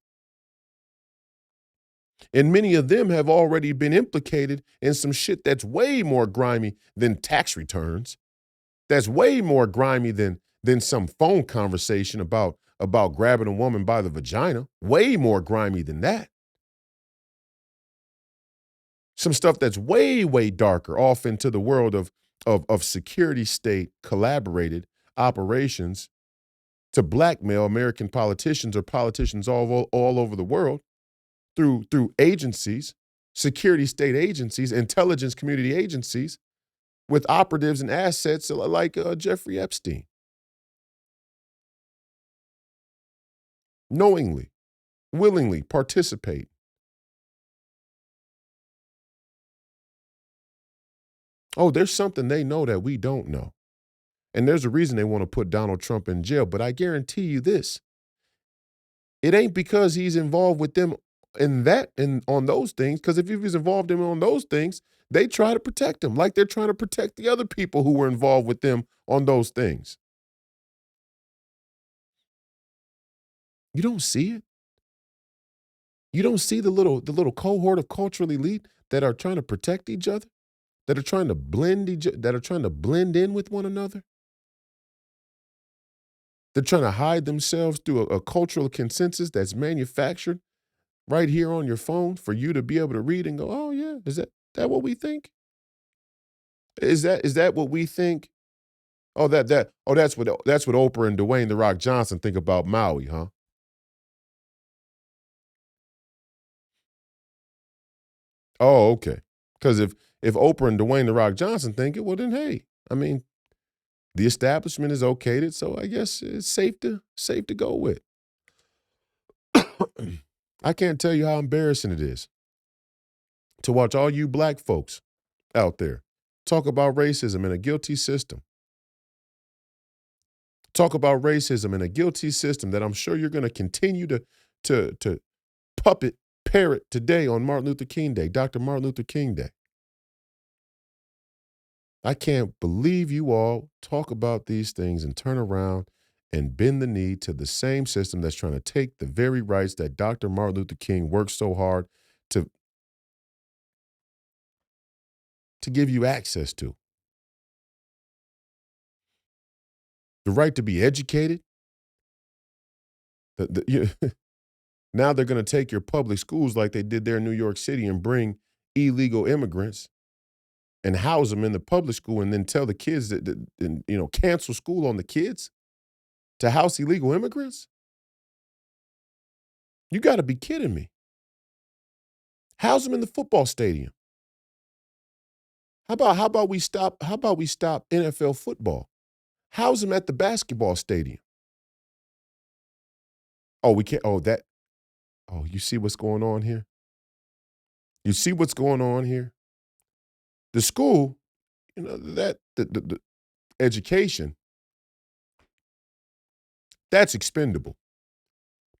And many of them have already been implicated in some shit that's way more grimy than tax returns. That's way more grimy than some phone conversation about grabbing a woman by the vagina. Way more grimy than that. Some stuff that's way, way darker off into the world of security state collaborated operations to blackmail American politicians or politicians all over the world through agencies, security state agencies, intelligence community agencies with operatives and assets like Jeffrey Epstein. Knowingly, willingly participate. Oh, there's something they know that we don't know. And there's a reason they want to put Donald Trump in jail. But I guarantee you this. It ain't because he's involved with them on those things. Because if he was involved on those things, they try to protect him like they're trying to protect the other people who were involved with them on those things. You don't see it. You don't see the little cohort of cultural elite that are trying to protect each other, that are trying to blend in with one another. They're trying to hide themselves through a cultural consensus that's manufactured right here on your phone for you to be able to read and go, "Oh yeah, is that what we think? Is that what we think? Oh that's what Oprah and Dwayne the Rock Johnson think about Maui, huh?" Oh, okay. Because if Oprah and Dwayne the Rock Johnson think it, well then hey, I mean, the establishment is okayed, so I guess it's safe to go with. I can't tell you how embarrassing it is to watch all you black folks out there talk about racism in a guilty system. Talk about racism in a guilty system that I'm sure you're going to continue to puppet parrot today on Martin Luther King Day, Dr. Martin Luther King Day. I can't believe you all talk about these things and turn around and bend the knee to the same system that's trying to take the very rights that Dr. Martin Luther King worked so hard to. to give you access to. The right to be educated. Now they're going to take your public schools like they did there in New York City and bring illegal immigrants and house them in the public school and then tell the kids that cancel school on the kids to house illegal immigrants? You got to be kidding me. House them in the football stadium. How about we stop NFL football? House them at the basketball stadium. Oh, we can't. You see what's going on here? You see what's going on here? The school, that the education, that's expendable.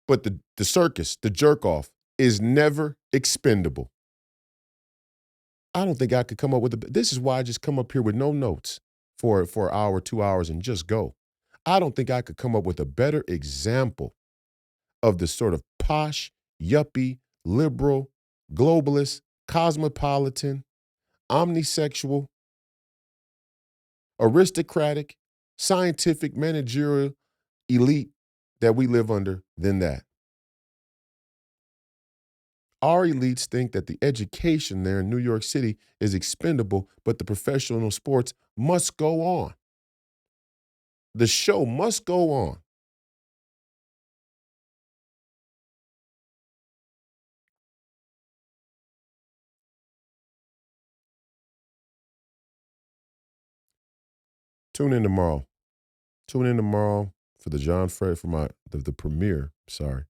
But the circus, the jerk off, is never expendable. I don't think I could come up with this is why I just come up here with no notes for an hour, 2 hours, and just go. I don't think I could come up with a better example of the sort of posh, yuppie, liberal, globalist, cosmopolitan, omnisexual, aristocratic, scientific, managerial elite that we live under than that. Our elites think that the education there in New York City is expendable, but the professional sports must go on. The show must go on. Tune in tomorrow. Tune in tomorrow for the the premiere. Sorry.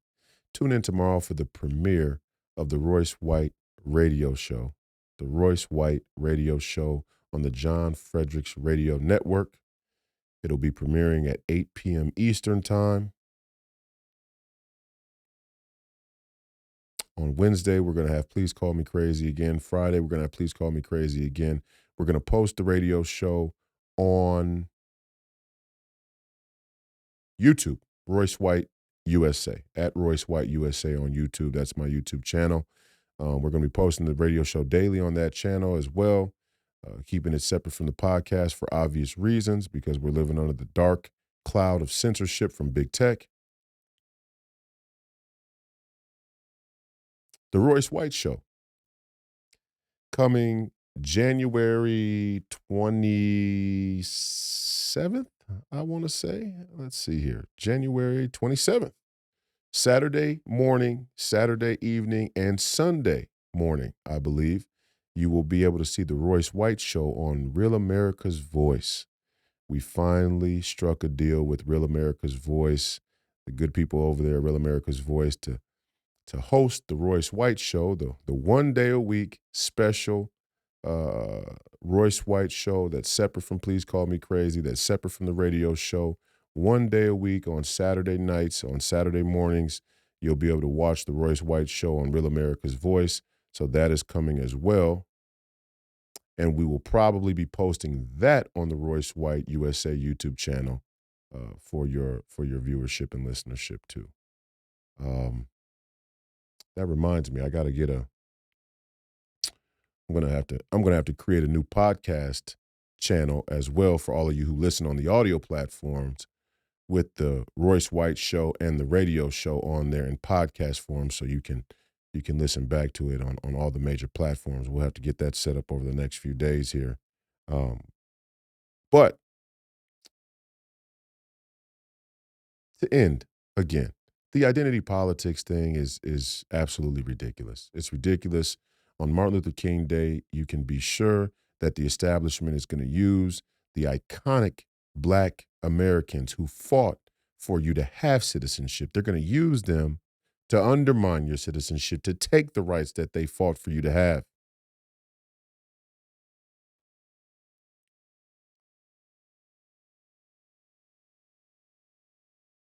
Tune in tomorrow for the premiere of the Royce White radio show. The Royce White radio show on the John Fredericks Radio Network. It'll be premiering at 8 p.m. Eastern Time. On Wednesday, we're going to have Please Call Me Crazy again. Friday, we're going to have Please Call Me Crazy again. We're going to post the radio show on YouTube, Royce White USA, at Royce White USA on YouTube. That's my YouTube channel. We're going to be posting the radio show daily on that channel as well, keeping it separate from the podcast for obvious reasons because we're living under the dark cloud of censorship from big tech. The Royce White Show, coming January 27th, I want to say. Let's see here. January 27th. Saturday morning, Saturday evening, and Sunday morning, I believe, you will be able to see the Royce White Show on Real America's Voice. We finally struck a deal with Real America's Voice, the good people over there at Real America's Voice, to host the Royce White Show, the 1 day a week special Royce White Show that's separate from Please Call Me Crazy, that's separate from the radio show. 1 day a week on Saturday nights, on Saturday mornings, you'll be able to watch the Royce White Show on Real America's Voice. So that is coming as well. And we will probably be posting that on the Royce White USA YouTube channel for your viewership and listenership too. That reminds me, I'm gonna have to create a new podcast channel as well for all of you who listen on the audio platforms, with the Royce White Show and the radio show on there in podcast form, so you can listen back to it on all the major platforms. We'll have to get that set up over the next few days here. But to end again, the identity politics thing is absolutely ridiculous. It's ridiculous. On Martin Luther King Day, you can be sure that the establishment is going to use the iconic Black Americans who fought for you to have citizenship. They're going to use them to undermine your citizenship, to take the rights that they fought for you to have.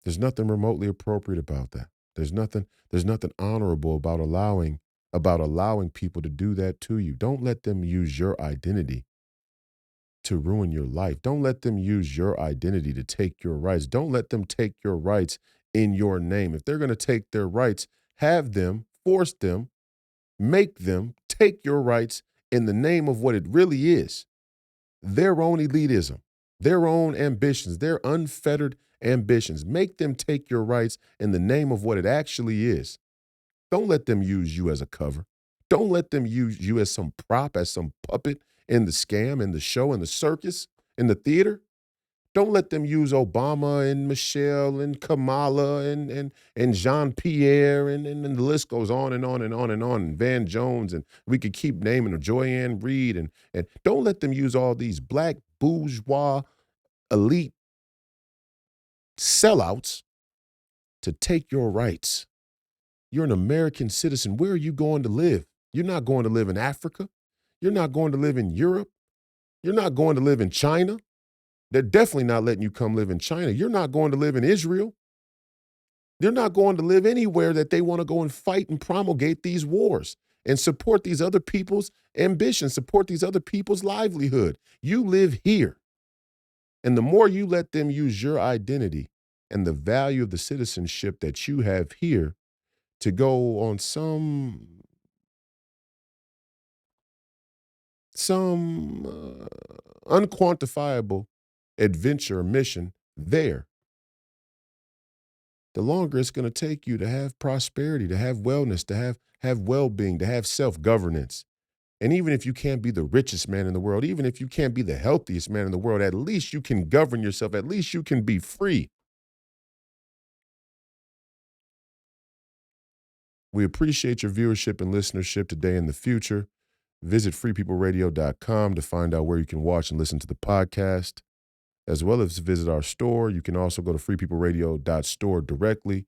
There's nothing remotely appropriate about that. There's nothing honorable about allowing people to do that to you. Don't let them use your identity to ruin your life. Don't let them use your identity to take your rights. Don't let them take your rights in your name. If they're going to take their rights, have them, force them, make them take your rights in the name of what it really is, their own elitism, their own ambitions, their unfettered ambitions. Make them take your rights in the name of what it actually is. Don't let them use you as a cover. Don't let them use you as some prop, as some puppet in the scam, in the show, in the circus, in the theater. Don't let them use Obama and Michelle and Kamala and Jean Pierre and the list goes on and on and on and on. And Van Jones, and we could keep naming her, Joyanne Reed, and don't let them use all these black bourgeois elite sellouts to take your rights. You're an American citizen. Where are you going to live? You're not going to live in Africa. You're not going to live in Europe. You're not going to live in China. They're definitely not letting you come live in China. You're not going to live in Israel. They're not going to live anywhere that they want to go and fight and promulgate these wars and support these other people's ambitions, support these other people's livelihood. You live here. And the more you let them use your identity and the value of the citizenship that you have here to go on some unquantifiable adventure or mission there, the longer it's going to take you to have prosperity, to have wellness, to have well-being, to have self-governance. And even if you can't be the richest man in the world, even if you can't be the healthiest man in the world, at least you can govern yourself. At least you can be free. We appreciate your viewership and listenership today and the future. Visit freepeopleradio.com to find out where you can watch and listen to the podcast, as well as visit our store. You can also go to freepeopleradio.store directly,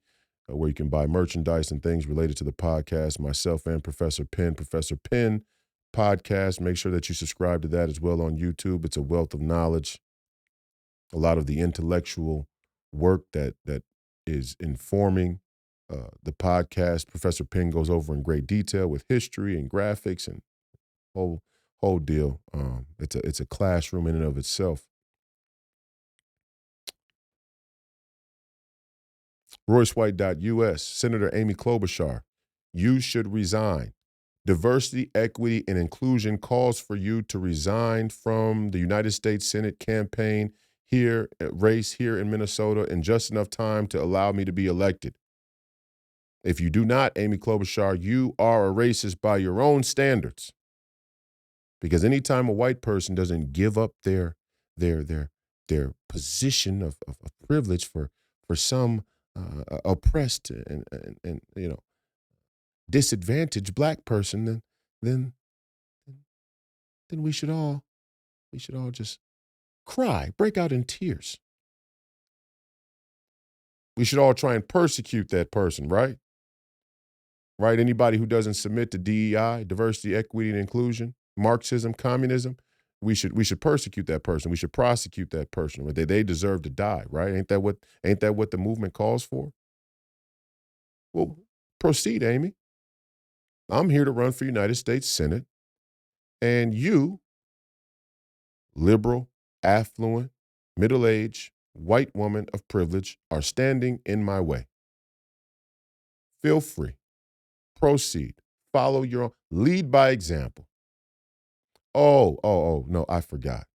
where you can buy merchandise and things related to the podcast. Myself and Professor Penn podcast. Make sure that you subscribe to that as well on YouTube. It's a wealth of knowledge. A lot of the intellectual work that is informing the podcast. Professor Penn goes over in great detail with history and graphics and whole deal. It's a classroom in and of itself. RoyceWhite.us, Senator Amy Klobuchar, you should resign. Diversity, equity, and inclusion calls for you to resign from the United States Senate campaign race here in Minnesota in just enough time to allow me to be elected. If you do not, Amy Klobuchar, you are a racist by your own standards. Because anytime a white person doesn't give up their position of privilege for some oppressed and disadvantaged black person, then we should all just cry, break out in tears. We should all try and persecute that person, right? Right? Anybody who doesn't submit to DEI, diversity, equity, and inclusion, Marxism, communism, we should persecute that person. We should prosecute that person. They deserve to die, right? Ain't that what the movement calls for? Well, proceed, Amy. I'm here to run for United States Senate, and you, liberal, affluent, middle-aged, white woman of privilege, are standing in my way. Feel free. Proceed. Follow your own. Lead by example. Oh, no, I forgot.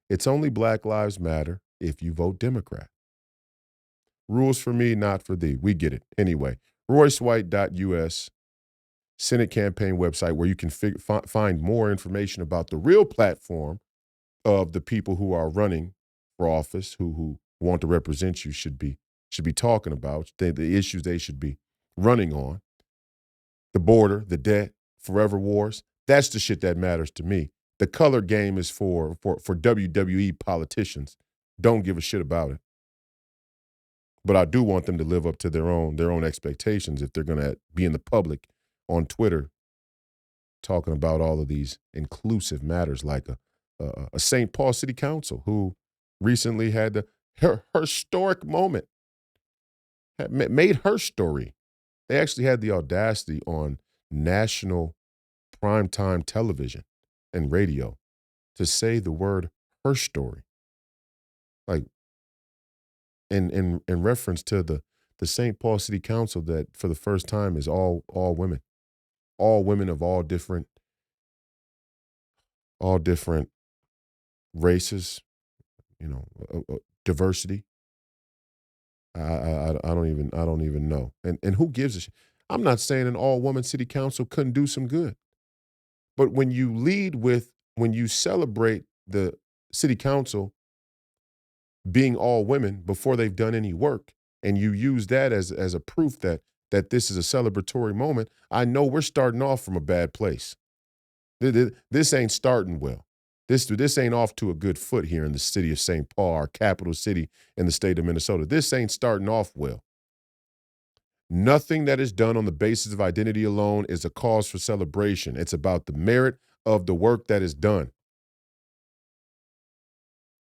It's only Black Lives Matter if you vote Democrat. Rules for me, not for thee. We get it. Anyway, RoyceWhite.us, Senate campaign website, where you can find more information about the real platform of the people who are running for office, who want to represent you, should be talking about, the issues they should be running on. The border, the debt, forever wars. That's the shit that matters to me. The color game is for WWE politicians. Don't give a shit about it. But I do want them to live up to their own expectations if they're going to be in the public on Twitter talking about all of these inclusive matters, like a St. Paul City Council who recently had her historic moment, made her story. They actually had the audacity on national primetime television and radio to say the word her story. Like in reference to the St. Paul City Council that for the first time is all women. All women of all different all different races, diversity. I don't even know. And who gives a shit? I'm not saying an all woman city council couldn't do some good, but when you celebrate the city council being all women before they've done any work, and you use that as a proof that this is a celebratory moment, I know we're starting off from a bad place. This ain't starting well. This ain't off to a good foot here in the city of St. Paul, our capital city in the state of Minnesota. This ain't starting off well. Nothing that is done on the basis of identity alone is a cause for celebration. It's about the merit of the work that is done.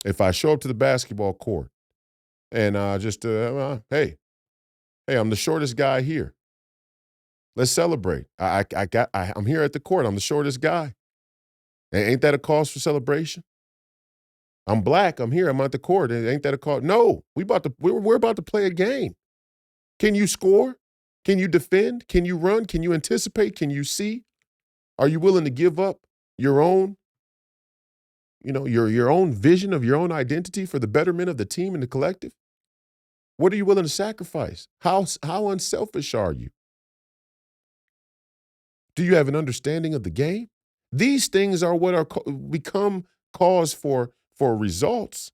If I show up to the basketball court and hey, I'm the shortest guy here. Let's celebrate. I'm here at the court. I'm the shortest guy. Ain't that a cause for celebration? I'm black. I'm here. I'm at the court. Ain't that a cause? No, we're about to play a game. Can you score? Can you defend? Can you run? Can you anticipate? Can you see? Are you willing to give up your own, your own vision of your own identity for the betterment of the team and the collective? What are you willing to sacrifice? How unselfish are you? Do you have an understanding of the game? These things are what become cause for results,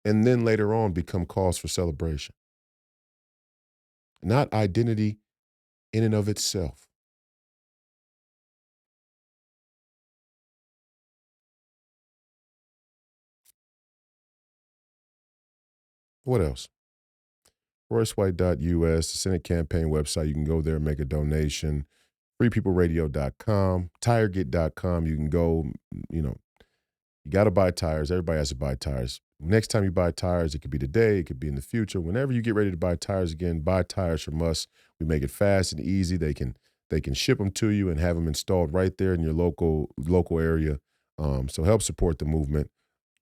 and then later on become cause for celebration. Not identity in and of itself. What else? RoyceWhite.us, the Senate campaign website. You can go there and make a donation. FreePeopleRadio.com, TireGet.com. You can go, you got to buy tires. Everybody has to buy tires. Next time you buy tires, it could be today, it could be in the future. Whenever you get ready to buy tires again, buy tires from us. We make it fast and easy. They can ship them to you and have them installed right there in your local area. So help support the movement.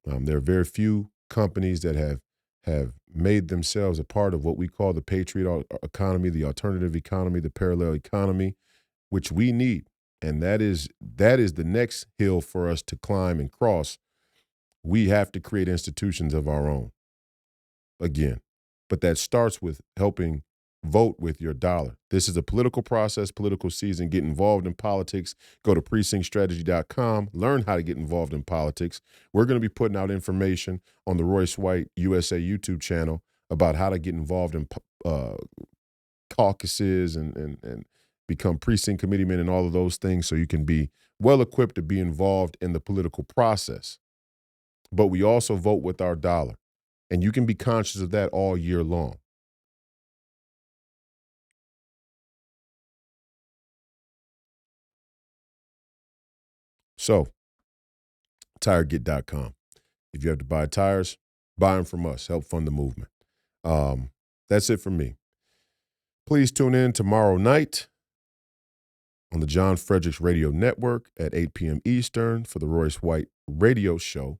There are very few companies that have made themselves a part of what we call the patriot economy, the alternative economy, the parallel economy, which we need. And that is the next hill for us to climb and cross. We have to create institutions of our own again. But that starts with helping vote with your dollar. This is a political process, political season. Get involved in politics. Go to precinctstrategy.com. Learn how to get involved in politics. We're going to be putting out information on the Royce White USA YouTube channel about how to get involved in caucuses and become precinct committeemen and all of those things so you can be well equipped to be involved in the political process. But we also vote with our dollar. And you can be conscious of that all year long. So, TireGet.com. If you have to buy tires, buy them from us. Help fund the movement. That's it from me. Please tune in tomorrow night on the John Fredericks Radio Network at 8 p.m. Eastern for the Royce White Radio Show.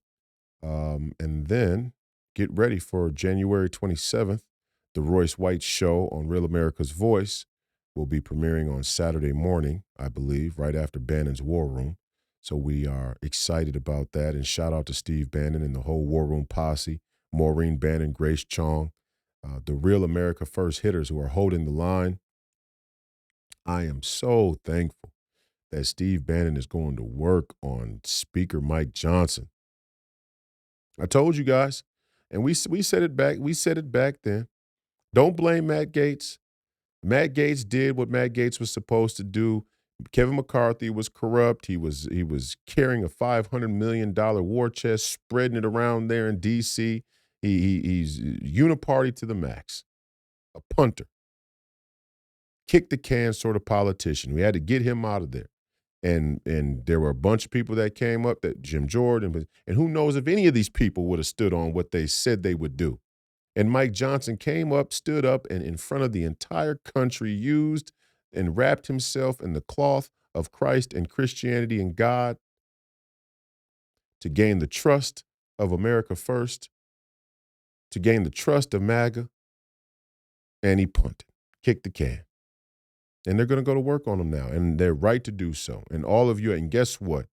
And then get ready for January 27th. The Royce White Show on Real America's Voice will be premiering on Saturday morning, I believe, right after Bannon's War Room. So we are excited about that. And shout out to Steve Bannon and the whole War Room posse, Maureen Bannon, Grace Chong, the Real America First hitters who are holding the line. I am so thankful that Steve Bannon is going to work on Speaker Mike Johnson. I told you guys, and we said it back. We said it back then. Don't blame Matt Gaetz. Matt Gaetz did what Matt Gaetz was supposed to do. Kevin McCarthy was corrupt. He was carrying a $500 million war chest, spreading it around there in D.C. He's uniparty to the max, a punter, kick the can sort of politician. We had to get him out of there. And there were a bunch of people that came up, that Jim Jordan, and who knows if any of these people would have stood on what they said they would do. And Mike Johnson came up, stood up, and in front of the entire country used and wrapped himself in the cloth of Christ and Christianity and God to gain the trust of America First, to gain the trust of MAGA, and he punted, kicked the can. And they're going to go to work on him now, and they're right to do so. And all of you, and guess what?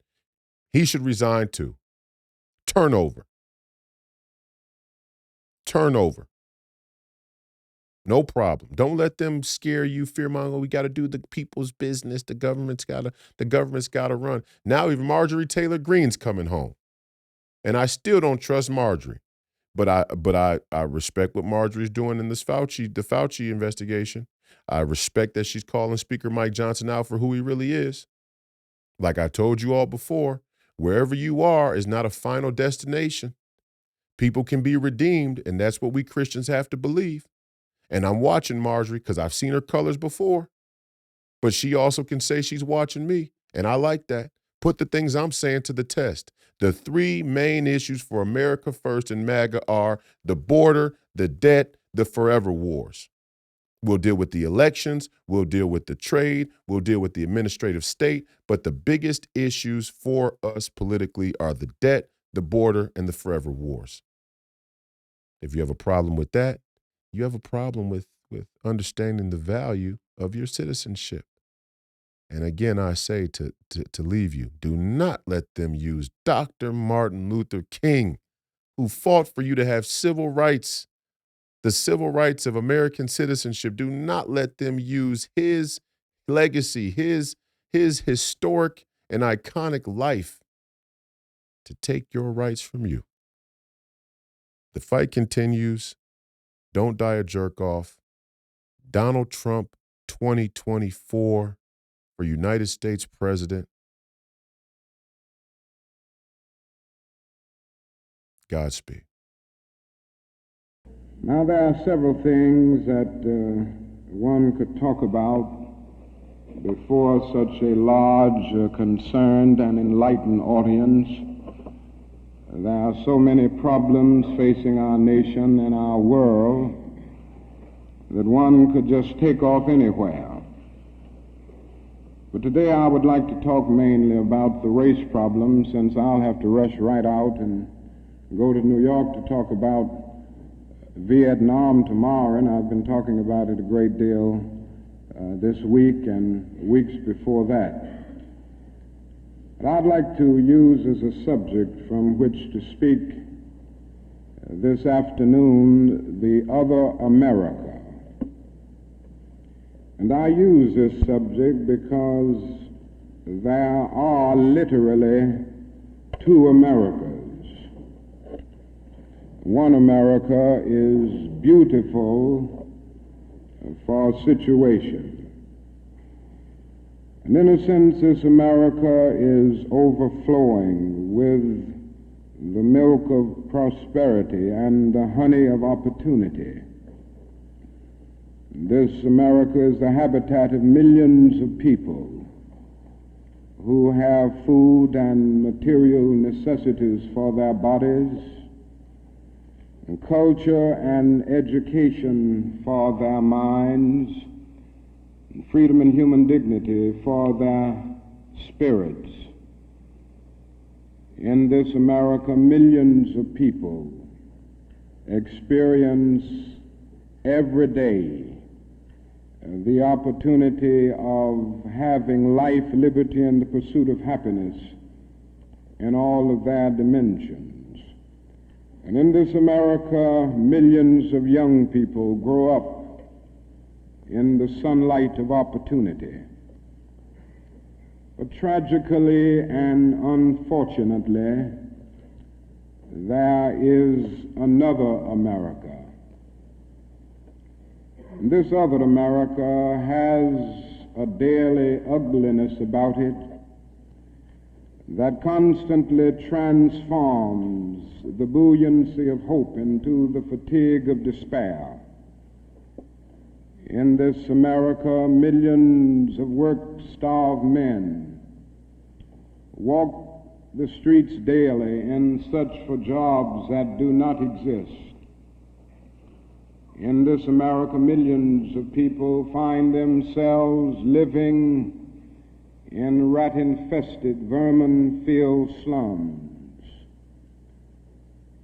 He should resign too. Turnover. Turnover. No problem. Don't let them scare you, fearmonger. We got to do the people's business. The government's got to run. Now even Marjorie Taylor Greene's coming home. And I still don't trust Marjorie. But I respect what Marjorie's doing in the Fauci investigation. I respect that she's calling Speaker Mike Johnson out for who he really is. Like I told you all before, wherever you are is not a final destination. People can be redeemed, and that's what we Christians have to believe. And I'm watching Marjorie because I've seen her colors before, but she also can say she's watching me, and I like that. Put the things I'm saying to the test. The three main issues for America First and MAGA are the border, the debt, the forever wars. We'll deal with the elections, we'll deal with the trade, we'll deal with the administrative state, but the biggest issues for us politically are the debt, the border, and the forever wars. If you have a problem with that, you have a problem with understanding the value of your citizenship. And again, I say to leave you, do not let them use Dr. Martin Luther King, who fought for you to have civil rights, the civil rights of American citizenship. Do not let them use his legacy, his historic and iconic life to take your rights from you. The fight continues. Don't die a jerk off. Donald Trump, 2024 for United States President. Godspeed. Now, there are several things that one could talk about before such a large, concerned, and enlightened audience. There are so many problems facing our nation and our world that one could just take off anywhere. But today I would like to talk mainly about the race problem, since I'll have to rush right out and go to New York to talk about Vietnam tomorrow, and I've been talking about it a great deal this week and weeks before that. But I'd like to use as a subject from which to speak this afternoon the other America. And I use this subject because there are literally two Americas. One America is beautiful for situation. And in a sense, this America is overflowing with the milk of prosperity and the honey of opportunity. This America is the habitat of millions of people who have food and material necessities for their bodies, and culture and education for their minds, and freedom and human dignity for their spirits. In this America, millions of people experience every day the opportunity of having life, liberty, and the pursuit of happiness in all of their dimensions. And in this America, millions of young people grow up in the sunlight of opportunity. But tragically and unfortunately, there is another America. And this other America has a daily ugliness about it that constantly transforms the buoyancy of hope into the fatigue of despair. In this America, millions of work-starved men walk the streets daily in search for jobs that do not exist. In this America, millions of people find themselves living in rat-infested, vermin-filled slums.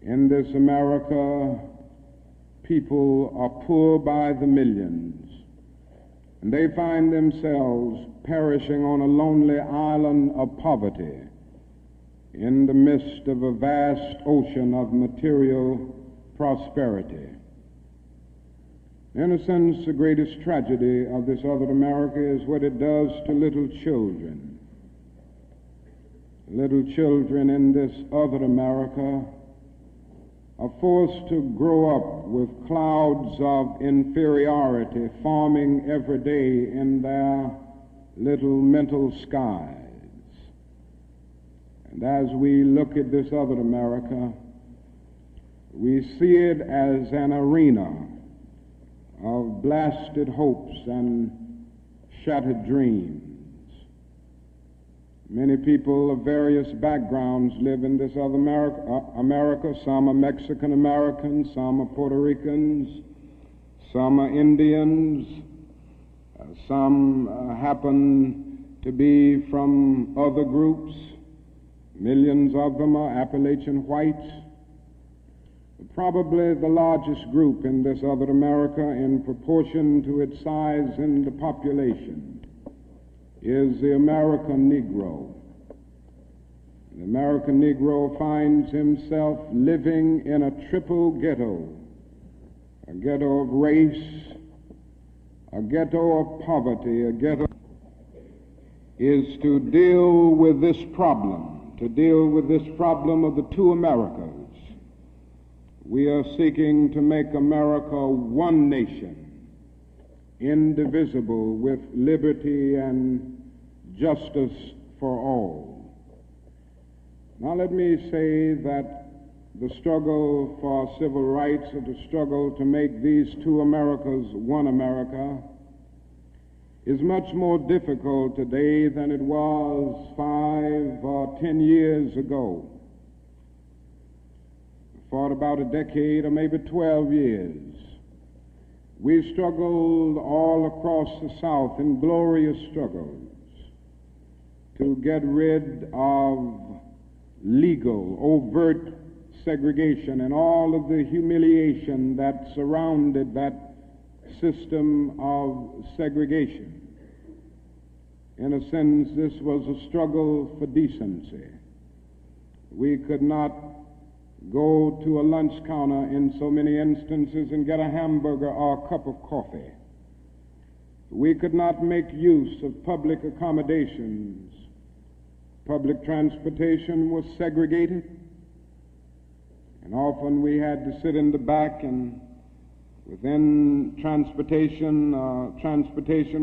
In this America, people are poor by the millions, and they find themselves perishing on a lonely island of poverty in the midst of a vast ocean of material prosperity. In a sense, the greatest tragedy of this other America is what it does to little children. Little children in this other America are forced to grow up with clouds of inferiority forming every day in their little mental skies. And as we look at this other America, we see it as an arena of blasted hopes and shattered dreams. Many people of various backgrounds live in this other America. Some are Mexican Americans, some are Puerto Ricans, some are Indians, some happen to be from other groups. Millions of them are Appalachian whites. Probably the largest group in this other America in proportion to its size in the population is the American Negro. The American Negro finds himself living in a triple ghetto, a ghetto of race, a ghetto of poverty, a ghetto is to deal with this problem, of the two Americas. We are seeking to make America one nation, indivisible, with liberty and justice for all. Now let me say that the struggle for civil rights, or the struggle to make these two Americas one America, is much more difficult today than it was 5 or 10 years ago. For about a decade or maybe 12 years, we struggled all across the South in glorious struggles to get rid of legal, overt segregation and all of the humiliation that surrounded that system of segregation. In a sense, this was a struggle for decency. We could not go to a lunch counter in so many instances and get a hamburger or a cup of coffee. We could not make use of public accommodations. Public transportation was segregated, and often we had to sit in the back, and within transportation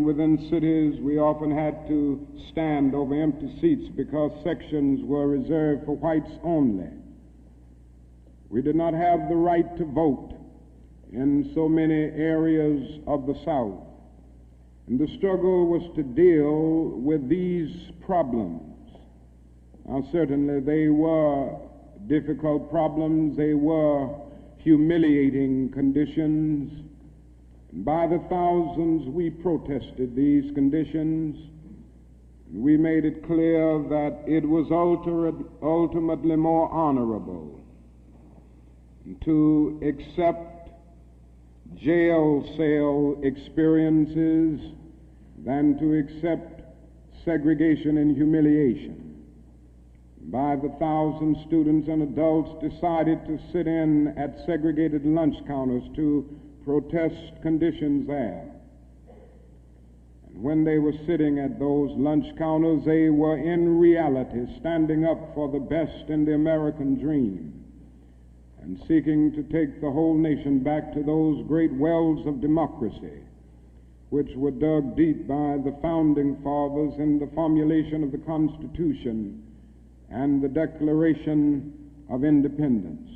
within cities, we often had to stand over empty seats because sections were reserved for whites only. We did not have the right to vote in so many areas of the South. And the struggle was to deal with these problems. Now, certainly they were difficult problems. They were humiliating conditions. And by the thousands, we protested these conditions. We made it clear that it was ultimately more honorable to accept jail cell experiences than to accept segregation and humiliation. By the thousands, students and adults decided to sit in at segregated lunch counters to protest conditions there. And when they were sitting at those lunch counters, they were in reality standing up for the best in the American dream and seeking to take the whole nation back to those great wells of democracy which were dug deep by the founding fathers in the formulation of the Constitution and the Declaration of Independence.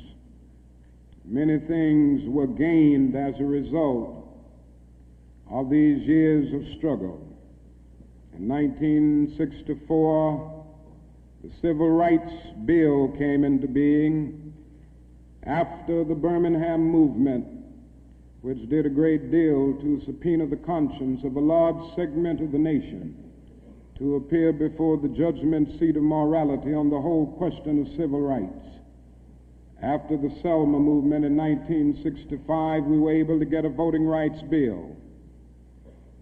Many things were gained as a result of these years of struggle. In 1964, the Civil Rights Bill came into being after the Birmingham movement, which did a great deal to subpoena the conscience of a large segment of the nation to appear before the judgment seat of morality on the whole question of civil rights. After the Selma movement in 1965, we were able to get a voting rights bill.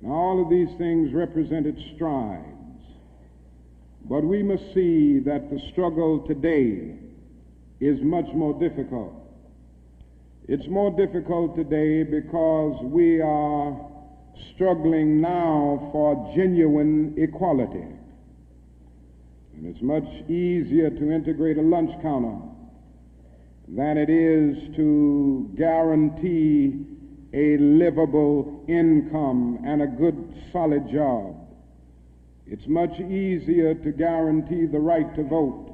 Now, all of these things represented strides. But we must see that the struggle today is much more difficult. It's more difficult today because we are struggling now for genuine equality. And it's much easier to integrate a lunch counter than it is to guarantee a livable income and a good, solid job. It's much easier to guarantee the right to vote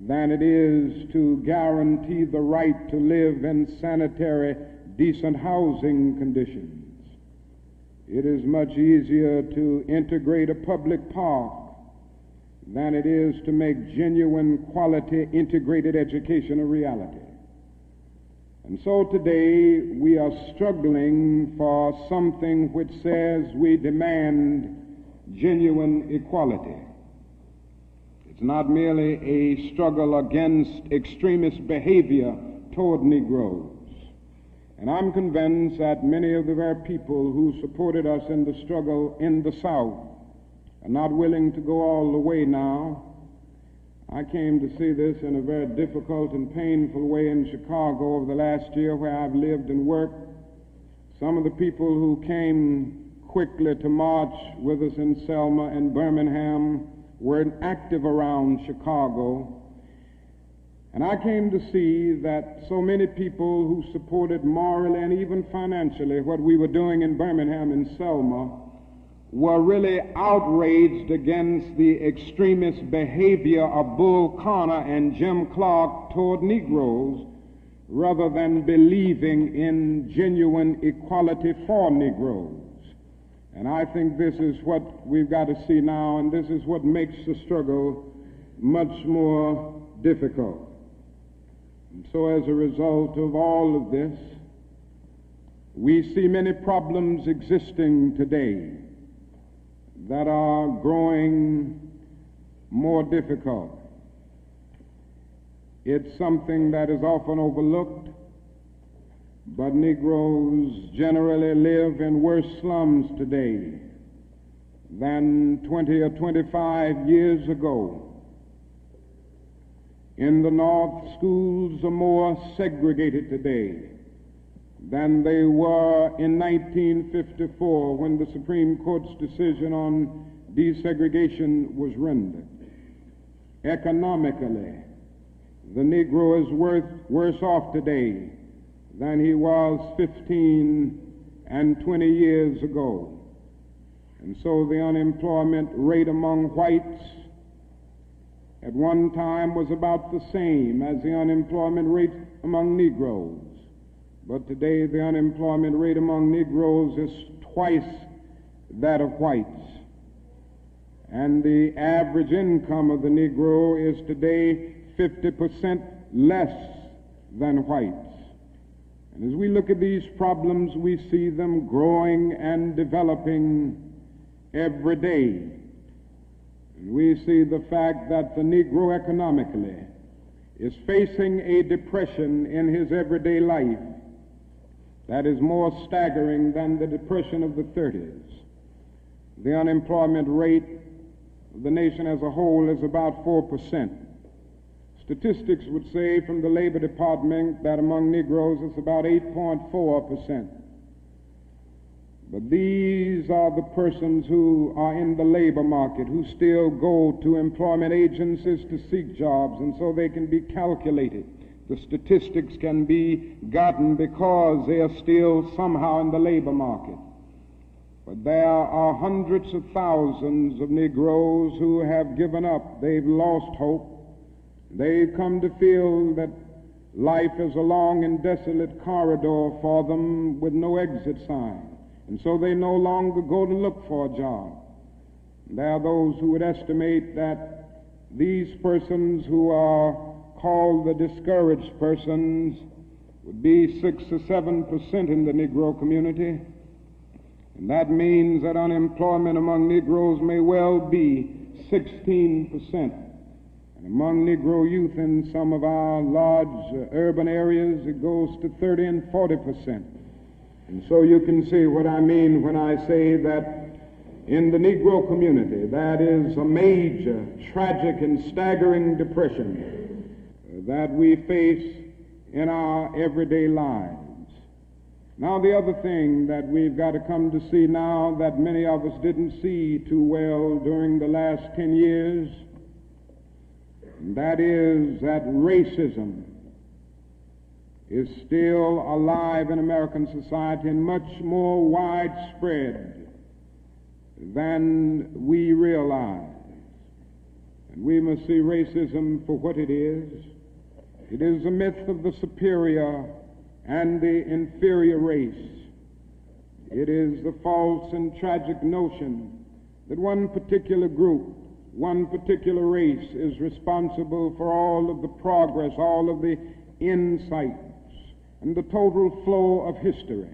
than it is to guarantee the right to live in sanitary, decent housing conditions. It is much easier to integrate a public park than it is to make genuine, quality, integrated education a reality. And so today we are struggling for something which says we demand genuine equality. It's not merely a struggle against extremist behavior toward Negroes. And I'm convinced that many of the very people who supported us in the struggle in the South are not willing to go all the way now. I came to see this in a very difficult and painful way in Chicago over the last year where I've lived and worked. Some of the people who came quickly to march with us in Selma and Birmingham were active around Chicago. And I came to see that so many people who supported morally and even financially what we were doing in Birmingham and Selma were really outraged against the extremist behavior of Bull Connor and Jim Clark toward Negroes rather than believing in genuine equality for Negroes. And I think this is what we've got to see now, and this is what makes the struggle much more difficult. And so as a result of all of this, we see many problems existing today that are growing more difficult. It's something that is often overlooked, but Negroes generally live in worse slums today than 20 or 25 years ago. In the North, schools are more segregated today than they were in 1954 when the Supreme Court's decision on desegregation was rendered. Economically, the Negro is worse off today than he was 15 and 20 years ago. And so the unemployment rate among whites at one time was about the same as the unemployment rate among Negroes. But today the unemployment rate among Negroes is twice that of whites. And the average income of the Negro is today 50% less than whites. And as we look at these problems, we see them growing and developing every day. And we see the fact that the Negro economically is facing a depression in his everyday life that is more staggering than the depression of the 30s. The unemployment rate of the nation as a whole is about 4%. Statistics would say from the Labor Department that among Negroes it's about 8.4%. But these are the persons who are in the labor market, who still go to employment agencies to seek jobs, and so they can be calculated. The statistics can be gotten because they are still somehow in the labor market. But there are hundreds of thousands of Negroes who have given up. They've lost hope. They've come to feel that life is a long and desolate corridor for them with no exit sign. And so they no longer go to look for a job. There are those who would estimate that these persons who are called the discouraged persons would be 6 or 7% in the Negro community. And that means that unemployment among Negroes may well be 16%. And among Negro youth in some of our large urban areas, it goes to 30 and 40%. And so you can see what I mean when I say that in the Negro community. That is a major, tragic, and staggering depression that we face in our everyday lives. Now, the other thing that we've got to come to see now that many of us didn't see too well during the last 10 years, and that is that racism is still alive in American society and much more widespread than we realize. And we must see racism for what it is. It is a myth of the superior and the inferior race. It is the false and tragic notion that one particular group, one particular race is responsible for all of the progress, all of the insights, and the total flow of history.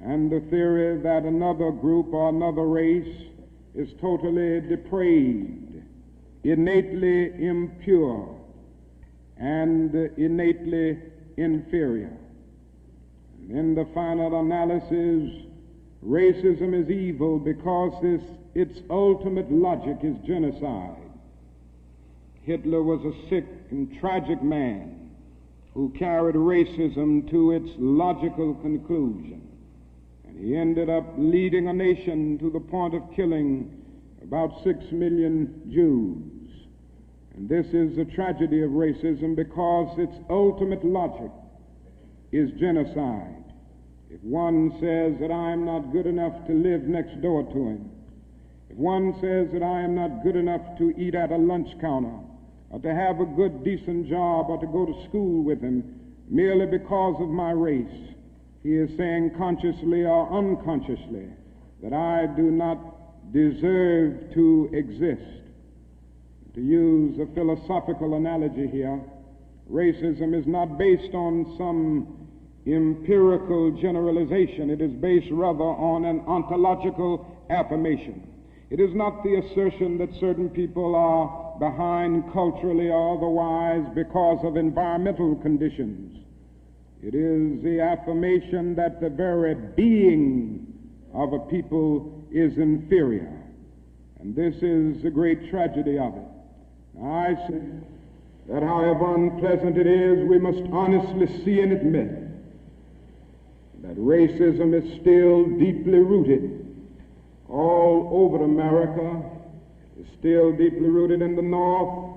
And the theory that another group or another race is totally depraved, innately impure, and innately inferior. And in the final analysis, racism is evil because its ultimate logic is genocide. Hitler was a sick and tragic man who carried racism to its logical conclusion. And he ended up leading a nation to the point of killing about 6 million Jews. And this is the tragedy of racism because its ultimate logic is genocide. If one says that I am not good enough to live next door to him, if one says that I am not good enough to eat at a lunch counter, or to have a good, decent job, or to go to school with him, merely because of my race, he is saying consciously or unconsciously that I do not deserve to exist. To use a philosophical analogy here, racism is not based on some empirical generalization. It is based rather on an ontological affirmation. It is not the assertion that certain people are behind culturally or otherwise because of environmental conditions. It is the affirmation that the very being of a people is inferior. And this is the great tragedy of it. I say that however unpleasant it is, we must honestly see and admit that racism is still deeply rooted all over America. It's still deeply rooted in the North,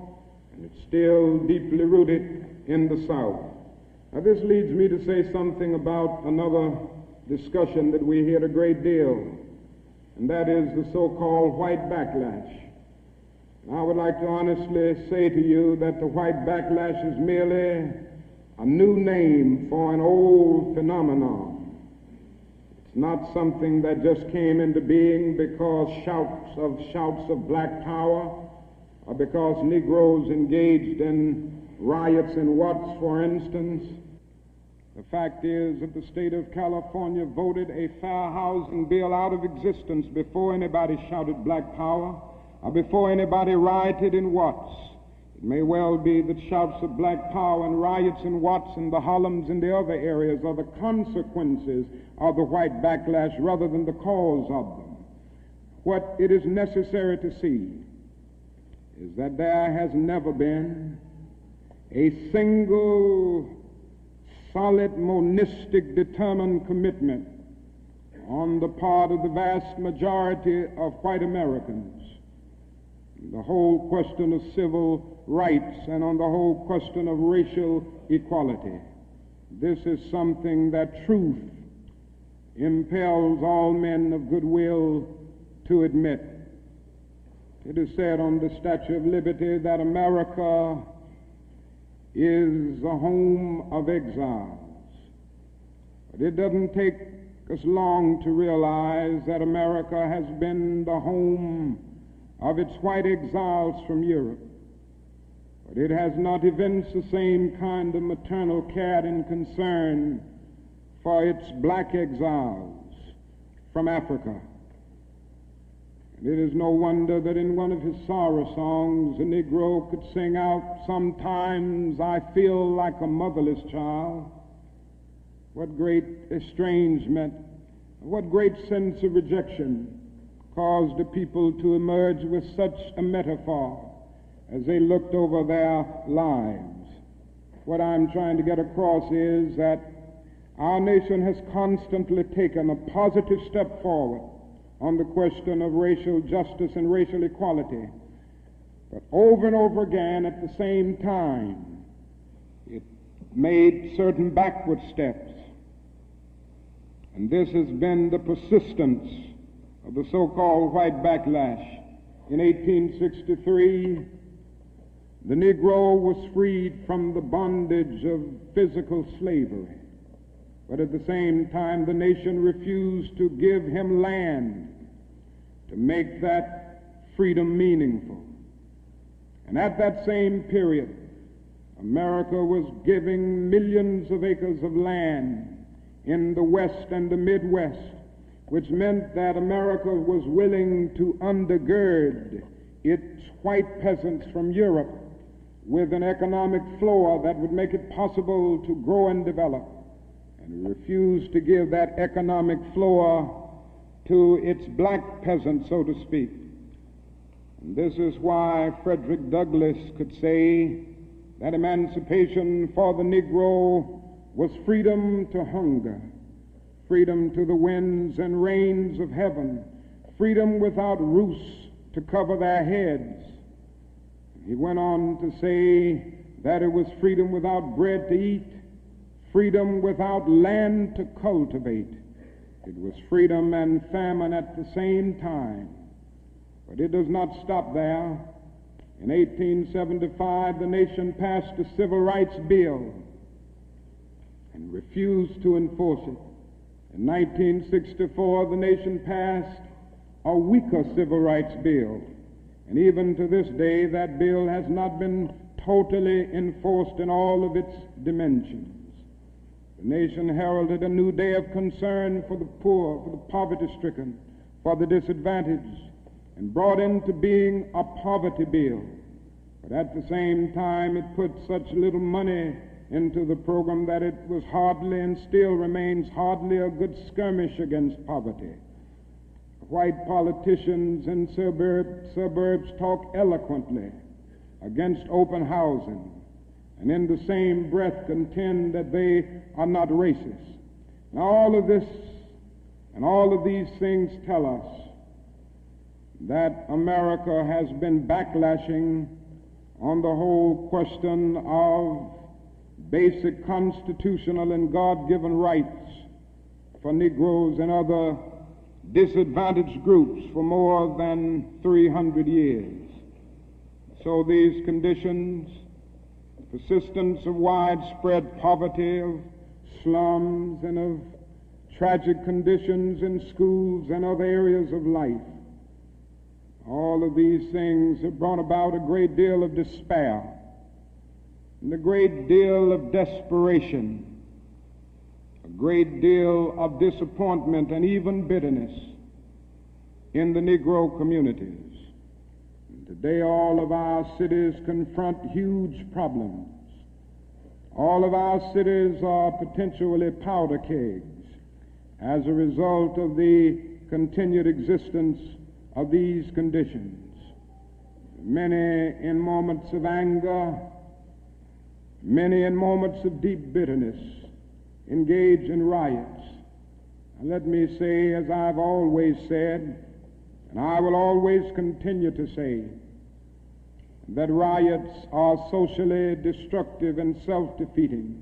and it's still deeply rooted in the South. Now, this leads me to say something about another discussion that we hear a great deal, and that is the so-called white backlash. I would like to honestly say to you that the white backlash is merely a new name for an old phenomenon. It's not something that just came into being because shouts of black power, or because Negroes engaged in riots in Watts, for instance. The fact is that the state of California voted a fair housing bill out of existence before anybody shouted black power, or before anybody rioted in Watts. It may well be that shouts of black power and riots in Watts and the Harlems and the other areas are the consequences of the white backlash rather than the cause of them. What it is necessary to see is that there has never been a single solid, monistic, determined commitment on the part of the vast majority of white Americans, the whole question of civil rights and on the whole question of racial equality. This is something that truth impels all men of goodwill to admit. It is said on the Statue of Liberty that America is the home of exiles. But it doesn't take us long to realize that America has been the home of its white exiles from Europe. But it has not evinced the same kind of maternal care and concern for its black exiles from Africa. And it is no wonder that in one of his sorrow songs, a Negro could sing out, "Sometimes I feel like a motherless child." What great estrangement, what great sense of rejection caused the people to emerge with such a metaphor as they looked over their lives. What I'm trying to get across is that our nation has constantly taken a positive step forward on the question of racial justice and racial equality. But over and over again, at the same time, it made certain backward steps. And this has been the persistence of the so-called white backlash. In 1863, the Negro was freed from the bondage of physical slavery. But at the same time, the nation refused to give him land to make that freedom meaningful. And at that same period, America was giving millions of acres of land in the West and the Midwest, which meant that America was willing to undergird its white peasants from Europe with an economic floor that would make it possible to grow and develop. And refused to give that economic floor to its black peasants, so to speak. And this is why Frederick Douglass could say that emancipation for the Negro was freedom to hunger, freedom to the winds and rains of heaven, freedom without roofs to cover their heads. He went on to say that it was freedom without bread to eat, freedom without land to cultivate. It was freedom and famine at the same time. But it does not stop there. In 1875, the nation passed the Civil Rights Bill and refused to enforce it. In 1964, the nation passed a weaker Civil Rights Bill. And even to this day, that bill has not been totally enforced in all of its dimensions. The nation heralded a new day of concern for the poor, for the poverty-stricken, for the disadvantaged, and brought into being a poverty bill. But at the same time, it put such little money into the program that it was hardly and still remains hardly a good skirmish against poverty. White politicians in suburbs talk eloquently against open housing, and in the same breath contend that they are not racist. And all of this and all of these things tell us that America has been backlashing on the whole question of basic constitutional and God-given rights for Negroes and other disadvantaged groups for more than 300 years. So these conditions, persistence of widespread poverty, of slums, and of tragic conditions in schools and other areas of life, all of these things have brought about a great deal of despair and a great deal of desperation, a great deal of disappointment and even bitterness in the Negro communities. And today all of our cities confront huge problems. All of our cities are potentially powder kegs as a result of the continued existence of these conditions. Many in moments of anger, many in moments of deep bitterness, engage in riots. And let me say, as I've always said, and I will always continue to say, that riots are socially destructive and self-defeating.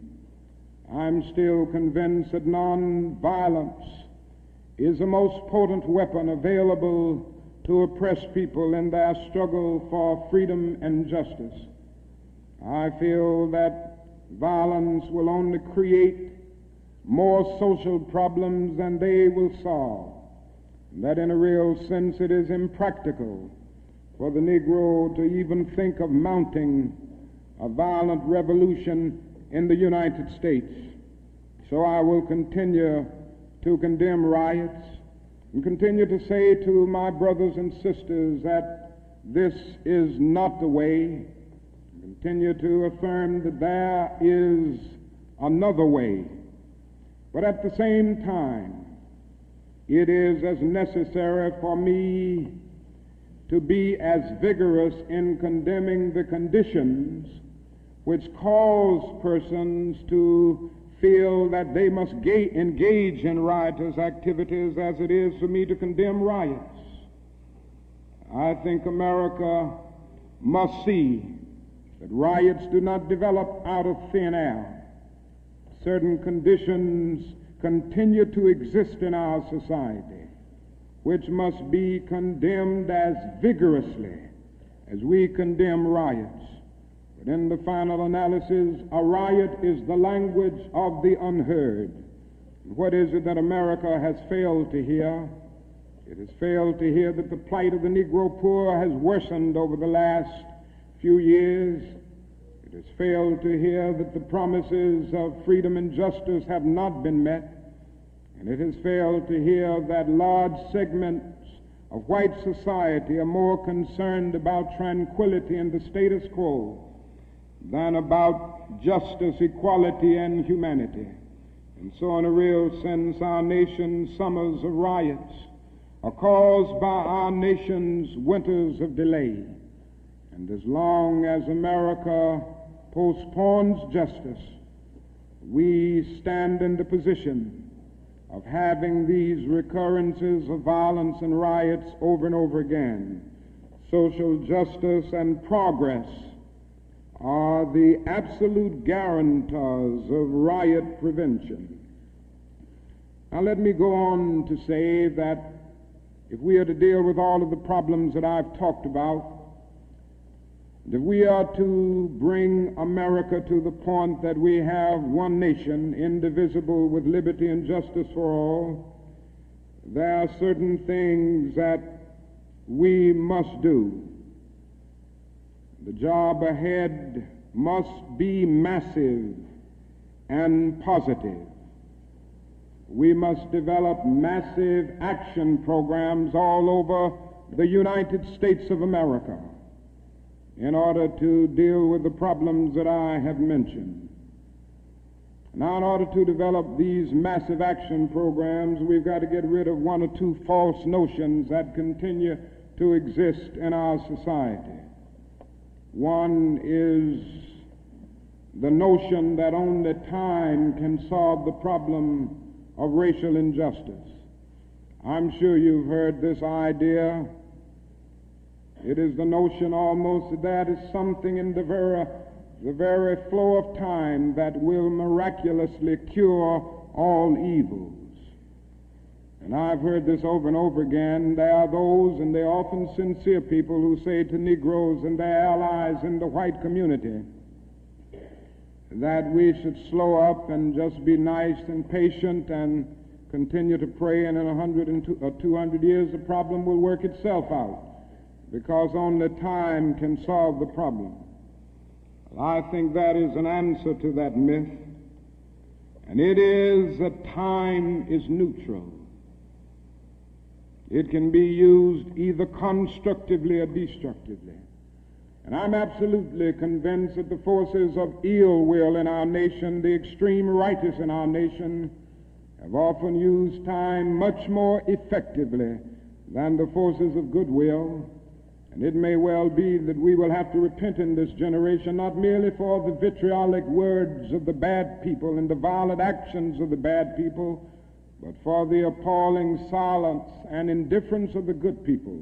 I'm still convinced that nonviolence is the most potent weapon available to oppress people in their struggle for freedom and justice. I feel that violence will only create more social problems than they will solve, and that in a real sense it is impractical for the Negro to even think of mounting a violent revolution in the United States. So I will continue to condemn riots and continue to say to my brothers and sisters that this is not the way. Continue to affirm that there is another way. But at the same time, it is as necessary for me to be as vigorous in condemning the conditions which cause persons to feel that they must engage in riotous activities as it is for me to condemn riots. I think America must see that riots do not develop out of thin air. Certain conditions continue to exist in our society, which must be condemned as vigorously as we condemn riots. But in the final analysis, a riot is the language of the unheard. What is it that America has failed to hear? It has failed to hear that the plight of the Negro poor has worsened over the last few years. It has failed to hear that the promises of freedom and justice have not been met. And it has failed to hear that large segments of white society are more concerned about tranquility and the status quo than about justice, equality, and humanity. And so in a real sense, our nation's summers of riots are caused by our nation's winters of delay. And as long as America postpones justice, we stand in the position of having these recurrences of violence and riots over and over again. Social justice and progress are the absolute guarantors of riot prevention. Now let me go on to say that if we are to deal with all of the problems that I've talked about, if we are to bring America to the point that we have one nation, indivisible, with liberty and justice for all, there are certain things that we must do. The job ahead must be massive and positive. We must develop massive action programs all over the United States of America in order to deal with the problems that I have mentioned. Now, in order to develop these massive action programs, we've got to get rid of one or two false notions that continue to exist in our society. One is the notion that only time can solve the problem of racial injustice. I'm sure you've heard this idea. It is the notion almost that is something in the very flow of time that will miraculously cure all evils. And I've heard this over and over again. There are those, and they're often sincere people, who say to Negroes and their allies in the white community that we should slow up and just be nice and patient and continue to pray, and in 100 or 200 years the problem will work itself out, because only time can solve the problem. Well, I think that is an answer to that myth, and it is that time is neutral. It can be used either constructively or destructively. And I'm absolutely convinced that the forces of ill will in our nation, the extreme righteous in our nation, have often used time much more effectively than the forces of goodwill. And it may well be that we will have to repent in this generation, not merely for the vitriolic words of the bad people and the violent actions of the bad people, but for the appalling silence and indifference of the good people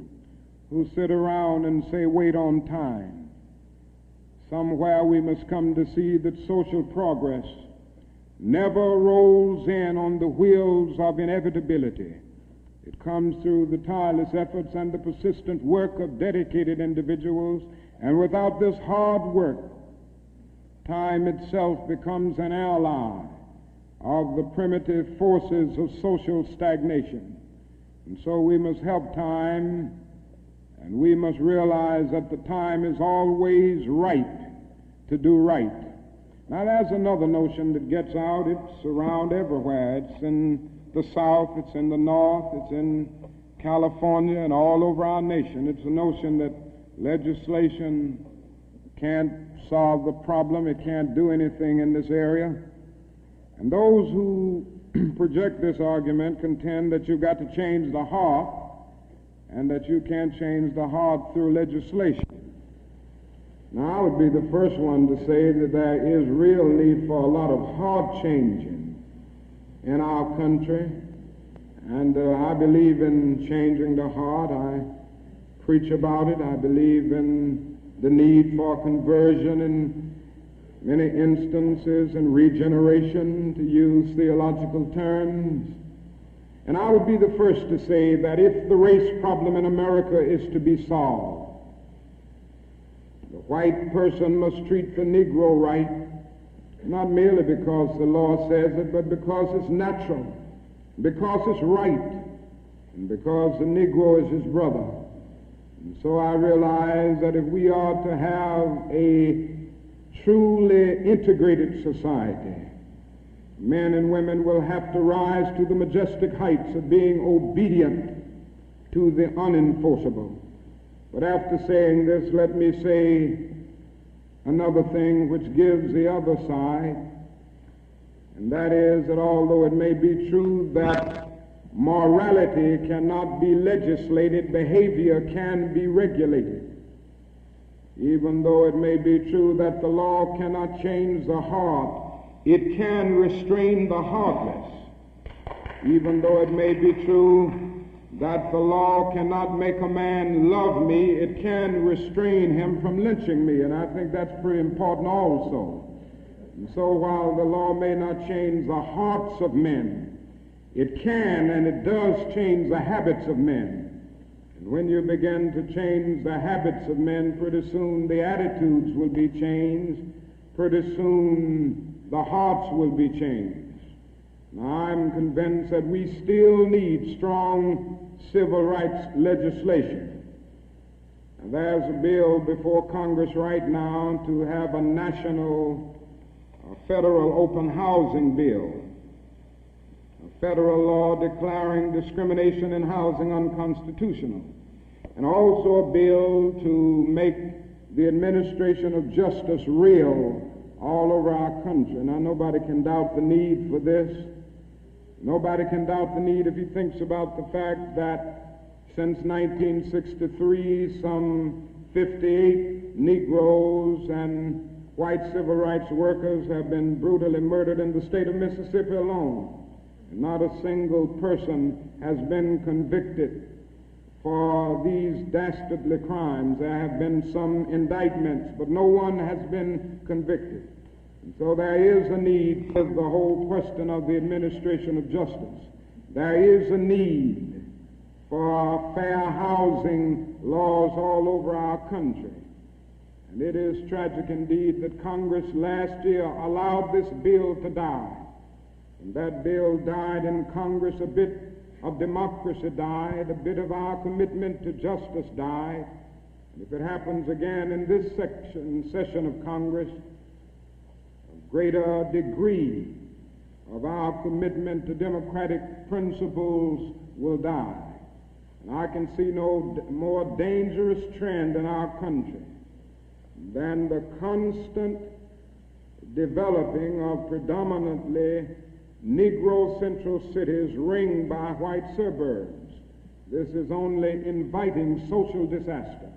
who sit around and say, wait on time. Somewhere we must come to see that social progress never rolls in on the wheels of inevitability. It comes through the tireless efforts and the persistent work of dedicated individuals, and without this hard work, time itself becomes an ally of the primitive forces of social stagnation. And so we must help time, and we must realize that the time is always right to do right. Now there's another notion that gets out. It's around everywhere. It's in the South, it's in the North, it's in California, and all over our nation. It's the notion that legislation can't solve the problem. It can't do anything in this area. And those who project this argument contend that you've got to change the heart and that you can't change the heart through legislation. Now, I would be the first one to say that there is real need for a lot of heart changing in our country, and I believe in changing the heart. I preach about it. I believe in the need for conversion in many instances and regeneration, to use theological terms. And I would be the first to say that if the race problem in America is to be solved, the white person must treat the Negro right, not merely because the law says it, but because it's natural, because it's right, and because the Negro is his brother. And so I realize that if we are to have a truly integrated society, men and women will have to rise to the majestic heights of being obedient to the unenforceable. But after saying this, let me say another thing which gives the other side, and that is that although it may be true that morality cannot be legislated, behavior can be regulated. Even though it may be true that the law cannot change the heart, it can restrain the heartless. Even though it may be true that the law cannot make a man love me, it can restrain him from lynching me, and I think that's pretty important also. And so while the law may not change the hearts of men, it can and it does change the habits of men. And when you begin to change the habits of men, pretty soon the attitudes will be changed, pretty soon the hearts will be changed. Now, I'm convinced that we still need strong civil rights legislation. And there's a bill before Congress right now to have a national federal open housing bill, a federal law declaring discrimination in housing unconstitutional, and also a bill to make the administration of justice real all over our country. Now, nobody can doubt the need for this. Nobody can doubt the need if he thinks about the fact that since 1963, some 58 Negroes and white civil rights workers have been brutally murdered in the state of Mississippi alone. And not a single person has been convicted for these dastardly crimes. There have been some indictments, but no one has been convicted. And so there is a need for the whole question of the administration of justice. There is a need for fair housing laws all over our country. And it is tragic indeed that Congress last year allowed this bill to die. And that bill died in Congress. A bit of democracy died, a bit of our commitment to justice died. And if it happens again in this session of Congress, greater degree of our commitment to democratic principles will die. And I can see no more dangerous trend in our country than the constant developing of predominantly Negro central cities ringed by white suburbs. This is only inviting social disaster.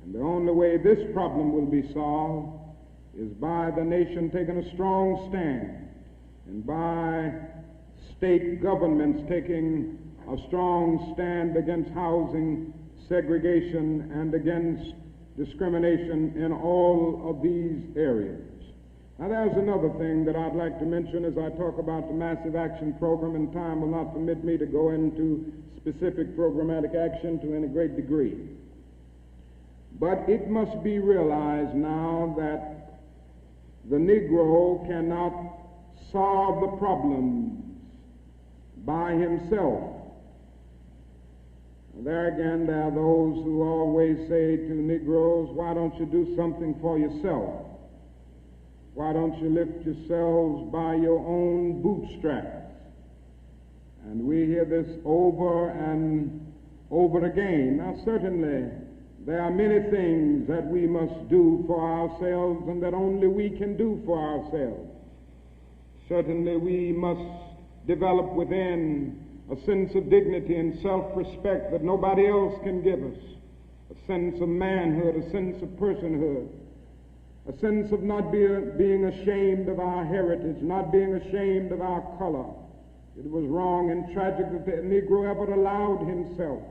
And the only way this problem will be solved is by the nation taking a strong stand and by state governments taking a strong stand against housing segregation and against discrimination in all of these areas. Now, there's another thing that I'd like to mention as I talk about the Massive Action Program, and time will not permit me to go into specific programmatic action to any great degree. But it must be realized now that the Negro cannot solve the problems by himself. There again, there are those who always say to Negroes, why don't you do something for yourself? Why don't you lift yourselves by your own bootstraps? And we hear this over and over again. Now, certainly, there are many things that we must do for ourselves and that only we can do for ourselves. Certainly we must develop within a sense of dignity and self-respect that nobody else can give us, a sense of manhood, a sense of personhood, a sense of not being ashamed of our heritage, not being ashamed of our color. It was wrong and tragic that the Negro ever allowed himself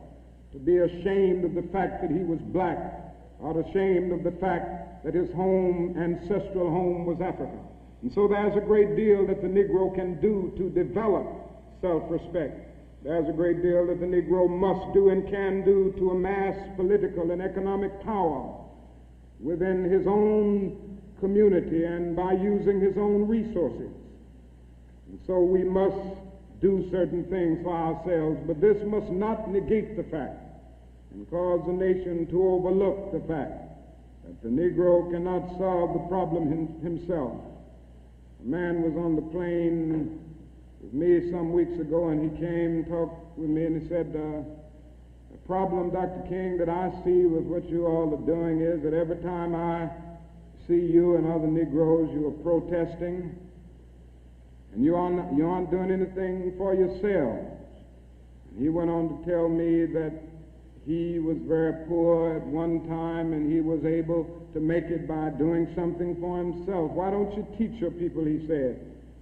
to be ashamed of the fact that he was black, or ashamed of the fact that his home, ancestral home, was Africa. And so there's a great deal that the Negro can do to develop self-respect. There's a great deal that the Negro must do and can do to amass political and economic power within his own community and by using his own resources. And so we must do certain things for ourselves, but this must not negate the fact and cause the nation to overlook the fact that the Negro cannot solve the problem himself. A man was on the plane with me some weeks ago, and he came and talked with me, and he said, the problem, Dr. King, that I see with what you all are doing is that every time I see you and other Negroes, you are protesting, and you aren't doing anything for yourselves. And he went on to tell me that he was very poor at one time, and he was able to make it by doing something for himself. Why don't you teach your people, he said,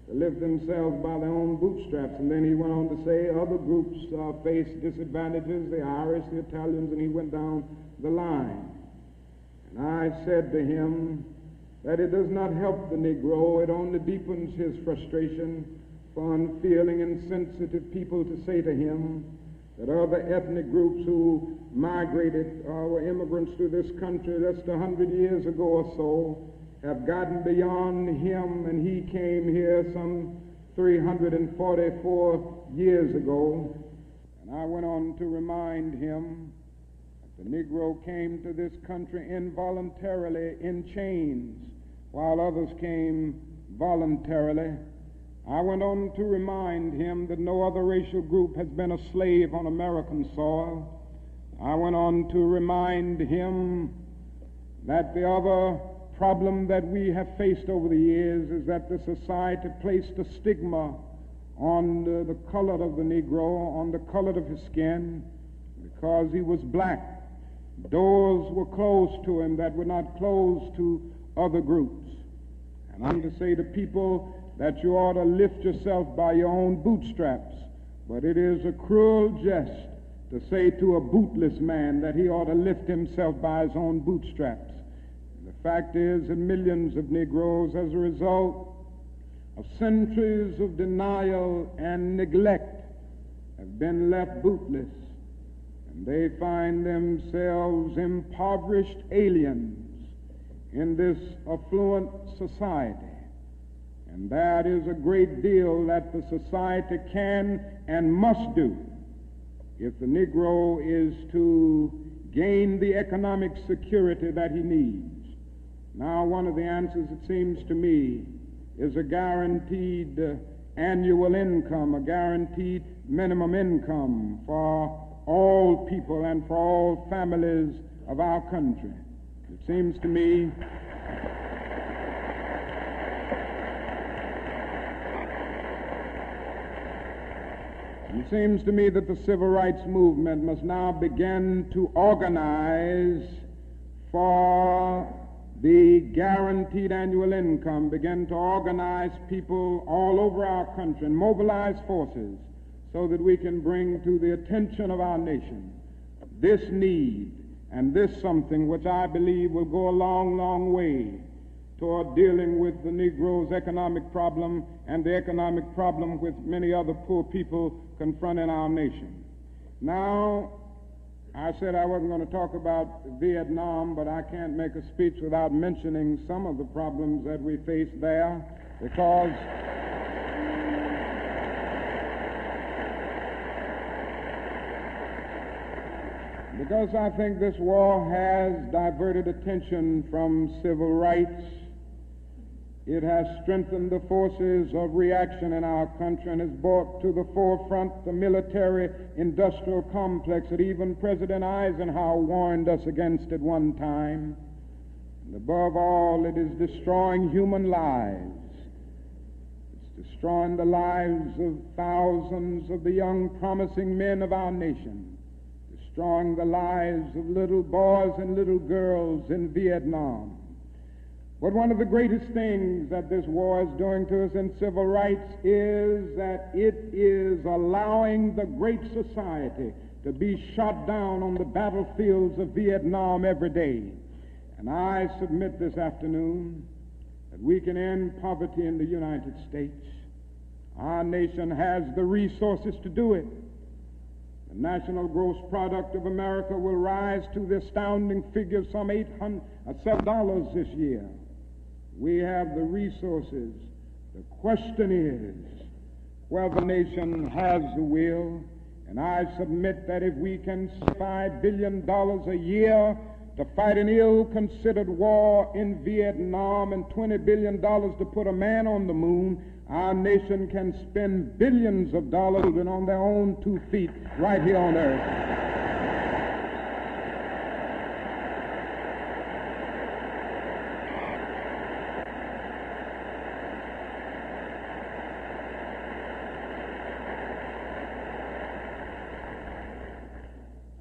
to lift themselves by their own bootstraps? And then he went on to say other groups face disadvantages, the Irish, the Italians, and he went down the line. And I said to him that it does not help the Negro, it only deepens his frustration for unfeeling and sensitive people to say to him that other ethnic groups who migrated or were immigrants to this country just 100 years ago or so have gotten beyond him, and he came here some 344 years ago. And I went on to remind him that the Negro came to this country involuntarily in chains, while others came voluntarily. I went on to remind him that no other racial group has been a slave on American soil. I went on to remind him that the other problem that we have faced over the years is that the society placed a stigma on the color of the Negro, on the color of his skin, because he was black. Doors were closed to him that were not closed to other groups. And I'm to say to people that you ought to lift yourself by your own bootstraps, but it is a cruel jest to say to a bootless man that he ought to lift himself by his own bootstraps. The fact is that millions of Negroes, as a result of centuries of denial and neglect, have been left bootless, and they find themselves impoverished aliens in this affluent society. And that is a great deal that the society can and must do if the Negro is to gain the economic security that he needs. Now, one of the answers, it seems to me, is a guaranteed annual income, a guaranteed minimum income for all people and for all families of our country. It seems to me that the civil rights movement must now begin to organize for the guaranteed annual income, begin to organize people all over our country and mobilize forces so that we can bring to the attention of our nation this need and this something which I believe will go a long, long way toward dealing with the Negro's economic problem and the economic problem with many other poor people confronting our nation. Now, I said I wasn't going to talk about Vietnam, but I can't make a speech without mentioning some of the problems that we face there, because I think this war has diverted attention from civil rights. It has strengthened the forces of reaction in our country and has brought to the forefront the military-industrial complex that even President Eisenhower warned us against at one time. And above all, it is destroying human lives. It's destroying the lives of thousands of the young, promising men of our nation, destroying the lives of little boys and little girls in Vietnam. But one of the greatest things that this war is doing to us in civil rights is that it is allowing the great society to be shot down on the battlefields of Vietnam every day. And I submit this afternoon that we can end poverty in the United States. Our nation has the resources to do it. The national gross product of America will rise to the astounding figure of some $7 this year. We have the resources. The question is whether the nation has the will. And I submit that if we can save $5 billion a year to fight an ill-considered war in Vietnam and $20 billion to put a man on the moon, our nation can spend billions of dollars on their own 2 feet right here on earth.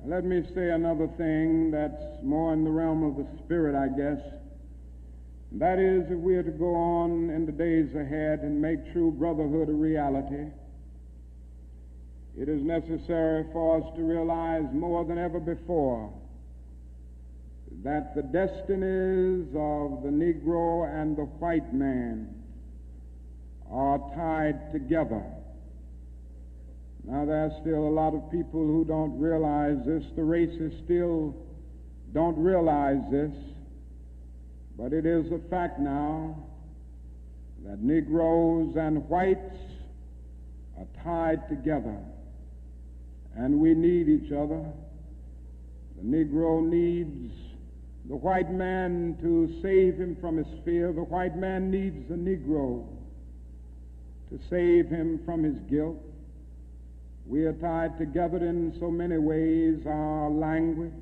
Let me say another thing that's more in the realm of the spirit, I guess. That is, if we are to go on in the days ahead and make true brotherhood a reality, it is necessary for us to realize more than ever before that the destinies of the Negro and the white man are tied together. Now, there's still a lot of people who don't realize this. The races still don't realize this. But it is a fact now that Negroes and whites are tied together. And we need each other. The Negro needs the white man to save him from his fear. The white man needs the Negro to save him from his guilt. We are tied together in so many ways: our language,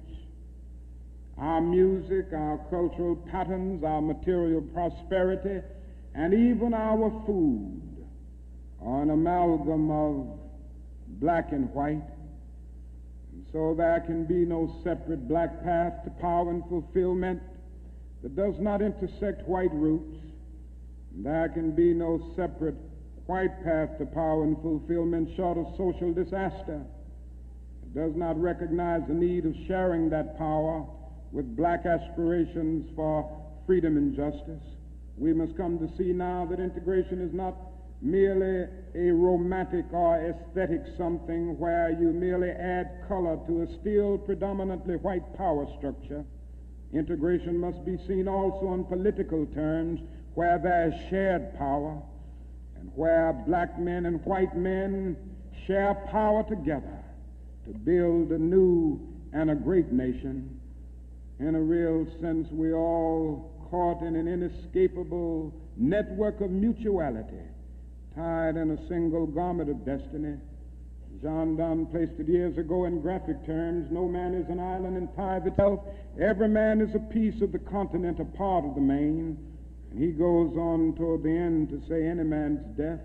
our music, our cultural patterns, our material prosperity, and even our food are an amalgam of black and white. And so there can be no separate black path to power and fulfillment that does not intersect white roots. And there can be no separate white path to power and fulfillment short of social disaster. It does not recognize the need of sharing that power with black aspirations for freedom and justice. We must come to see now that integration is not merely a romantic or aesthetic something where you merely add color to a still predominantly white power structure. Integration must be seen also in political terms where there is shared power, and where black men and white men share power together to build a new and a great nation. In a real sense, we're all caught in an inescapable network of mutuality, tied in a single garment of destiny. John Donne placed it years ago in graphic terms: no man is an island entire itself. Every man is a piece of the continent, a part of the main. And he goes on toward the end to say, any man's death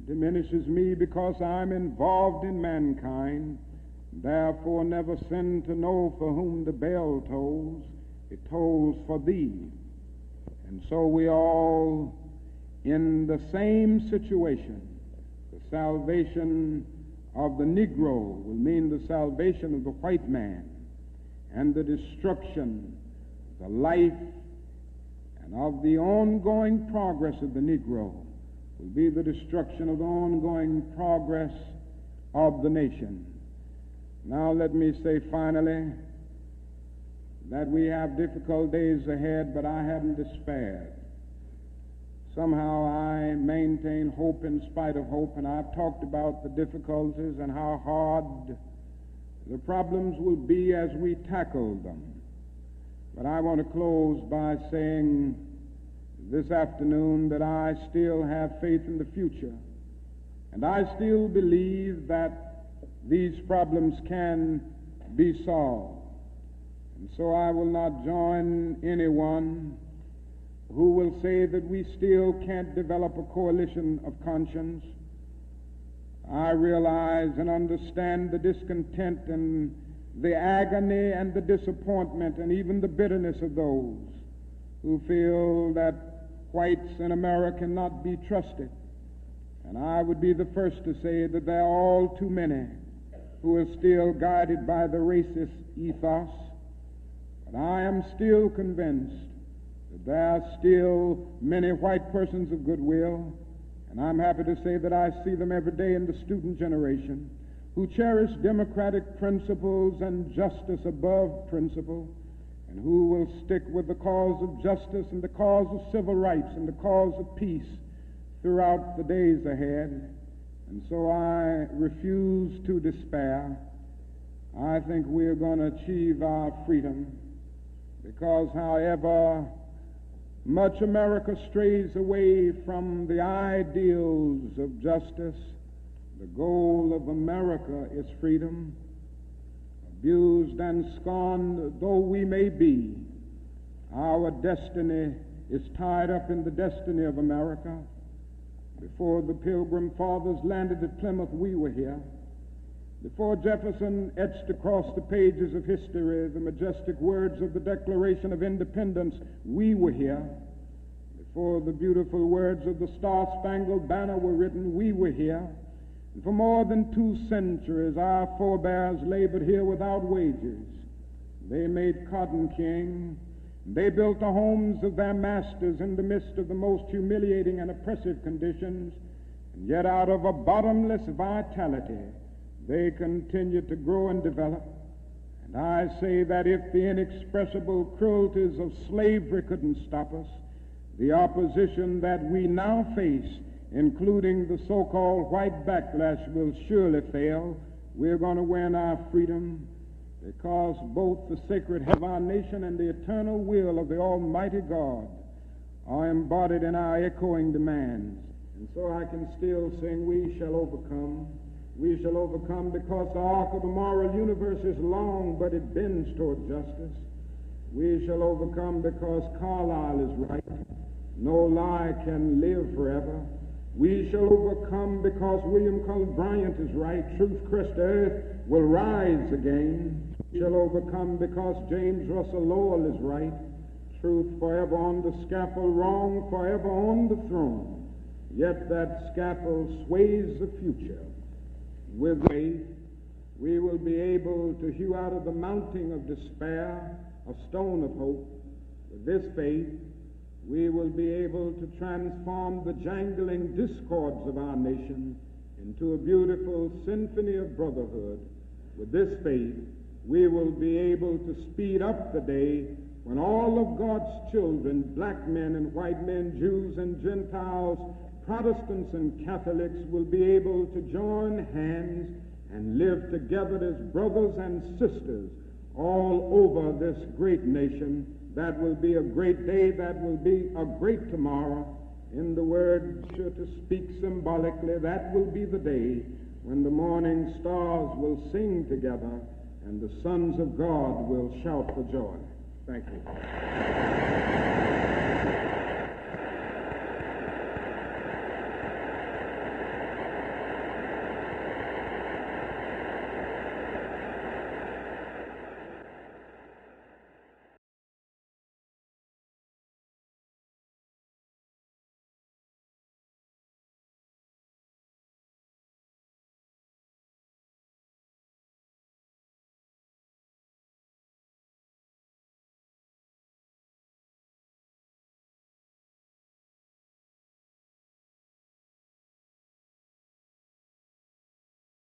diminishes me because I'm involved in mankind. Therefore never sin to know for whom the bell tolls. It tolls for thee. And so we all in the same situation. The salvation of the Negro will mean the salvation of the white man, and the destruction, the life, and of the ongoing progress of the Negro will be the destruction of the ongoing progress of the nation. Now let me say finally that we have difficult days ahead, but I haven't despaired. Somehow I maintain hope in spite of hope, and I've talked about the difficulties and how hard the problems will be as we tackle them. But I want to close by saying this afternoon that I still have faith in the future, and I still believe that these problems can be solved. And so I will not join anyone who will say that we still can't develop a coalition of conscience. I realize and understand the discontent and the agony and the disappointment and even the bitterness of those who feel that whites in America cannot be trusted. And I would be the first to say that there are all too many who are still guided by the racist ethos. But I am still convinced that there are still many white persons of goodwill, and I'm happy to say that I see them every day in the student generation, who cherish democratic principles and justice above principle, and who will stick with the cause of justice and the cause of civil rights and the cause of peace throughout the days ahead. And so I refuse to despair. I think we're going to achieve our freedom, because however much America strays away from the ideals of justice, the goal of America is freedom. Abused and scorned though we may be, our destiny is tied up in the destiny of America. Before the Pilgrim Fathers landed at Plymouth, we were here. Before Jefferson etched across the pages of history the majestic words of the Declaration of Independence, we were here. Before the beautiful words of the Star-Spangled Banner were written, we were here. And for more than 2 centuries, our forebears labored here without wages. They made cotton king. They built the homes of their masters in the midst of the most humiliating and oppressive conditions. And yet out of a bottomless vitality, they continued to grow and develop. And I say that if the inexpressible cruelties of slavery couldn't stop us, the opposition that we now face, including the so-called white backlash, will surely fail. We're going to win our freedom, because both the sacred head of our nation and the eternal will of the Almighty God are embodied in our echoing demands. And so I can still sing, we shall overcome. We shall overcome because the arc of the moral universe is long, but it bends toward justice. We shall overcome because Carlyle is right. No lie can live forever. We shall overcome because William Cullen Bryant is right. Truth-crushed earth will rise again. We shall overcome because James Russell Lowell is right. Truth forever on the scaffold, wrong forever on the throne. Yet that scaffold sways the future. With faith, we will be able to hew out of the mounting of despair a stone of hope. With this faith, we will be able to transform the jangling discords of our nation into a beautiful symphony of brotherhood. With this faith, we will be able to speed up the day when all of God's children, black men and white men, Jews and Gentiles, Protestants and Catholics, will be able to join hands and live together as brothers and sisters all over this great nation. That will be a great day. That will be a great tomorrow. In the word, to speak symbolically, that will be the day when the morning stars will sing together and the sons of God will shout for joy. Thank you.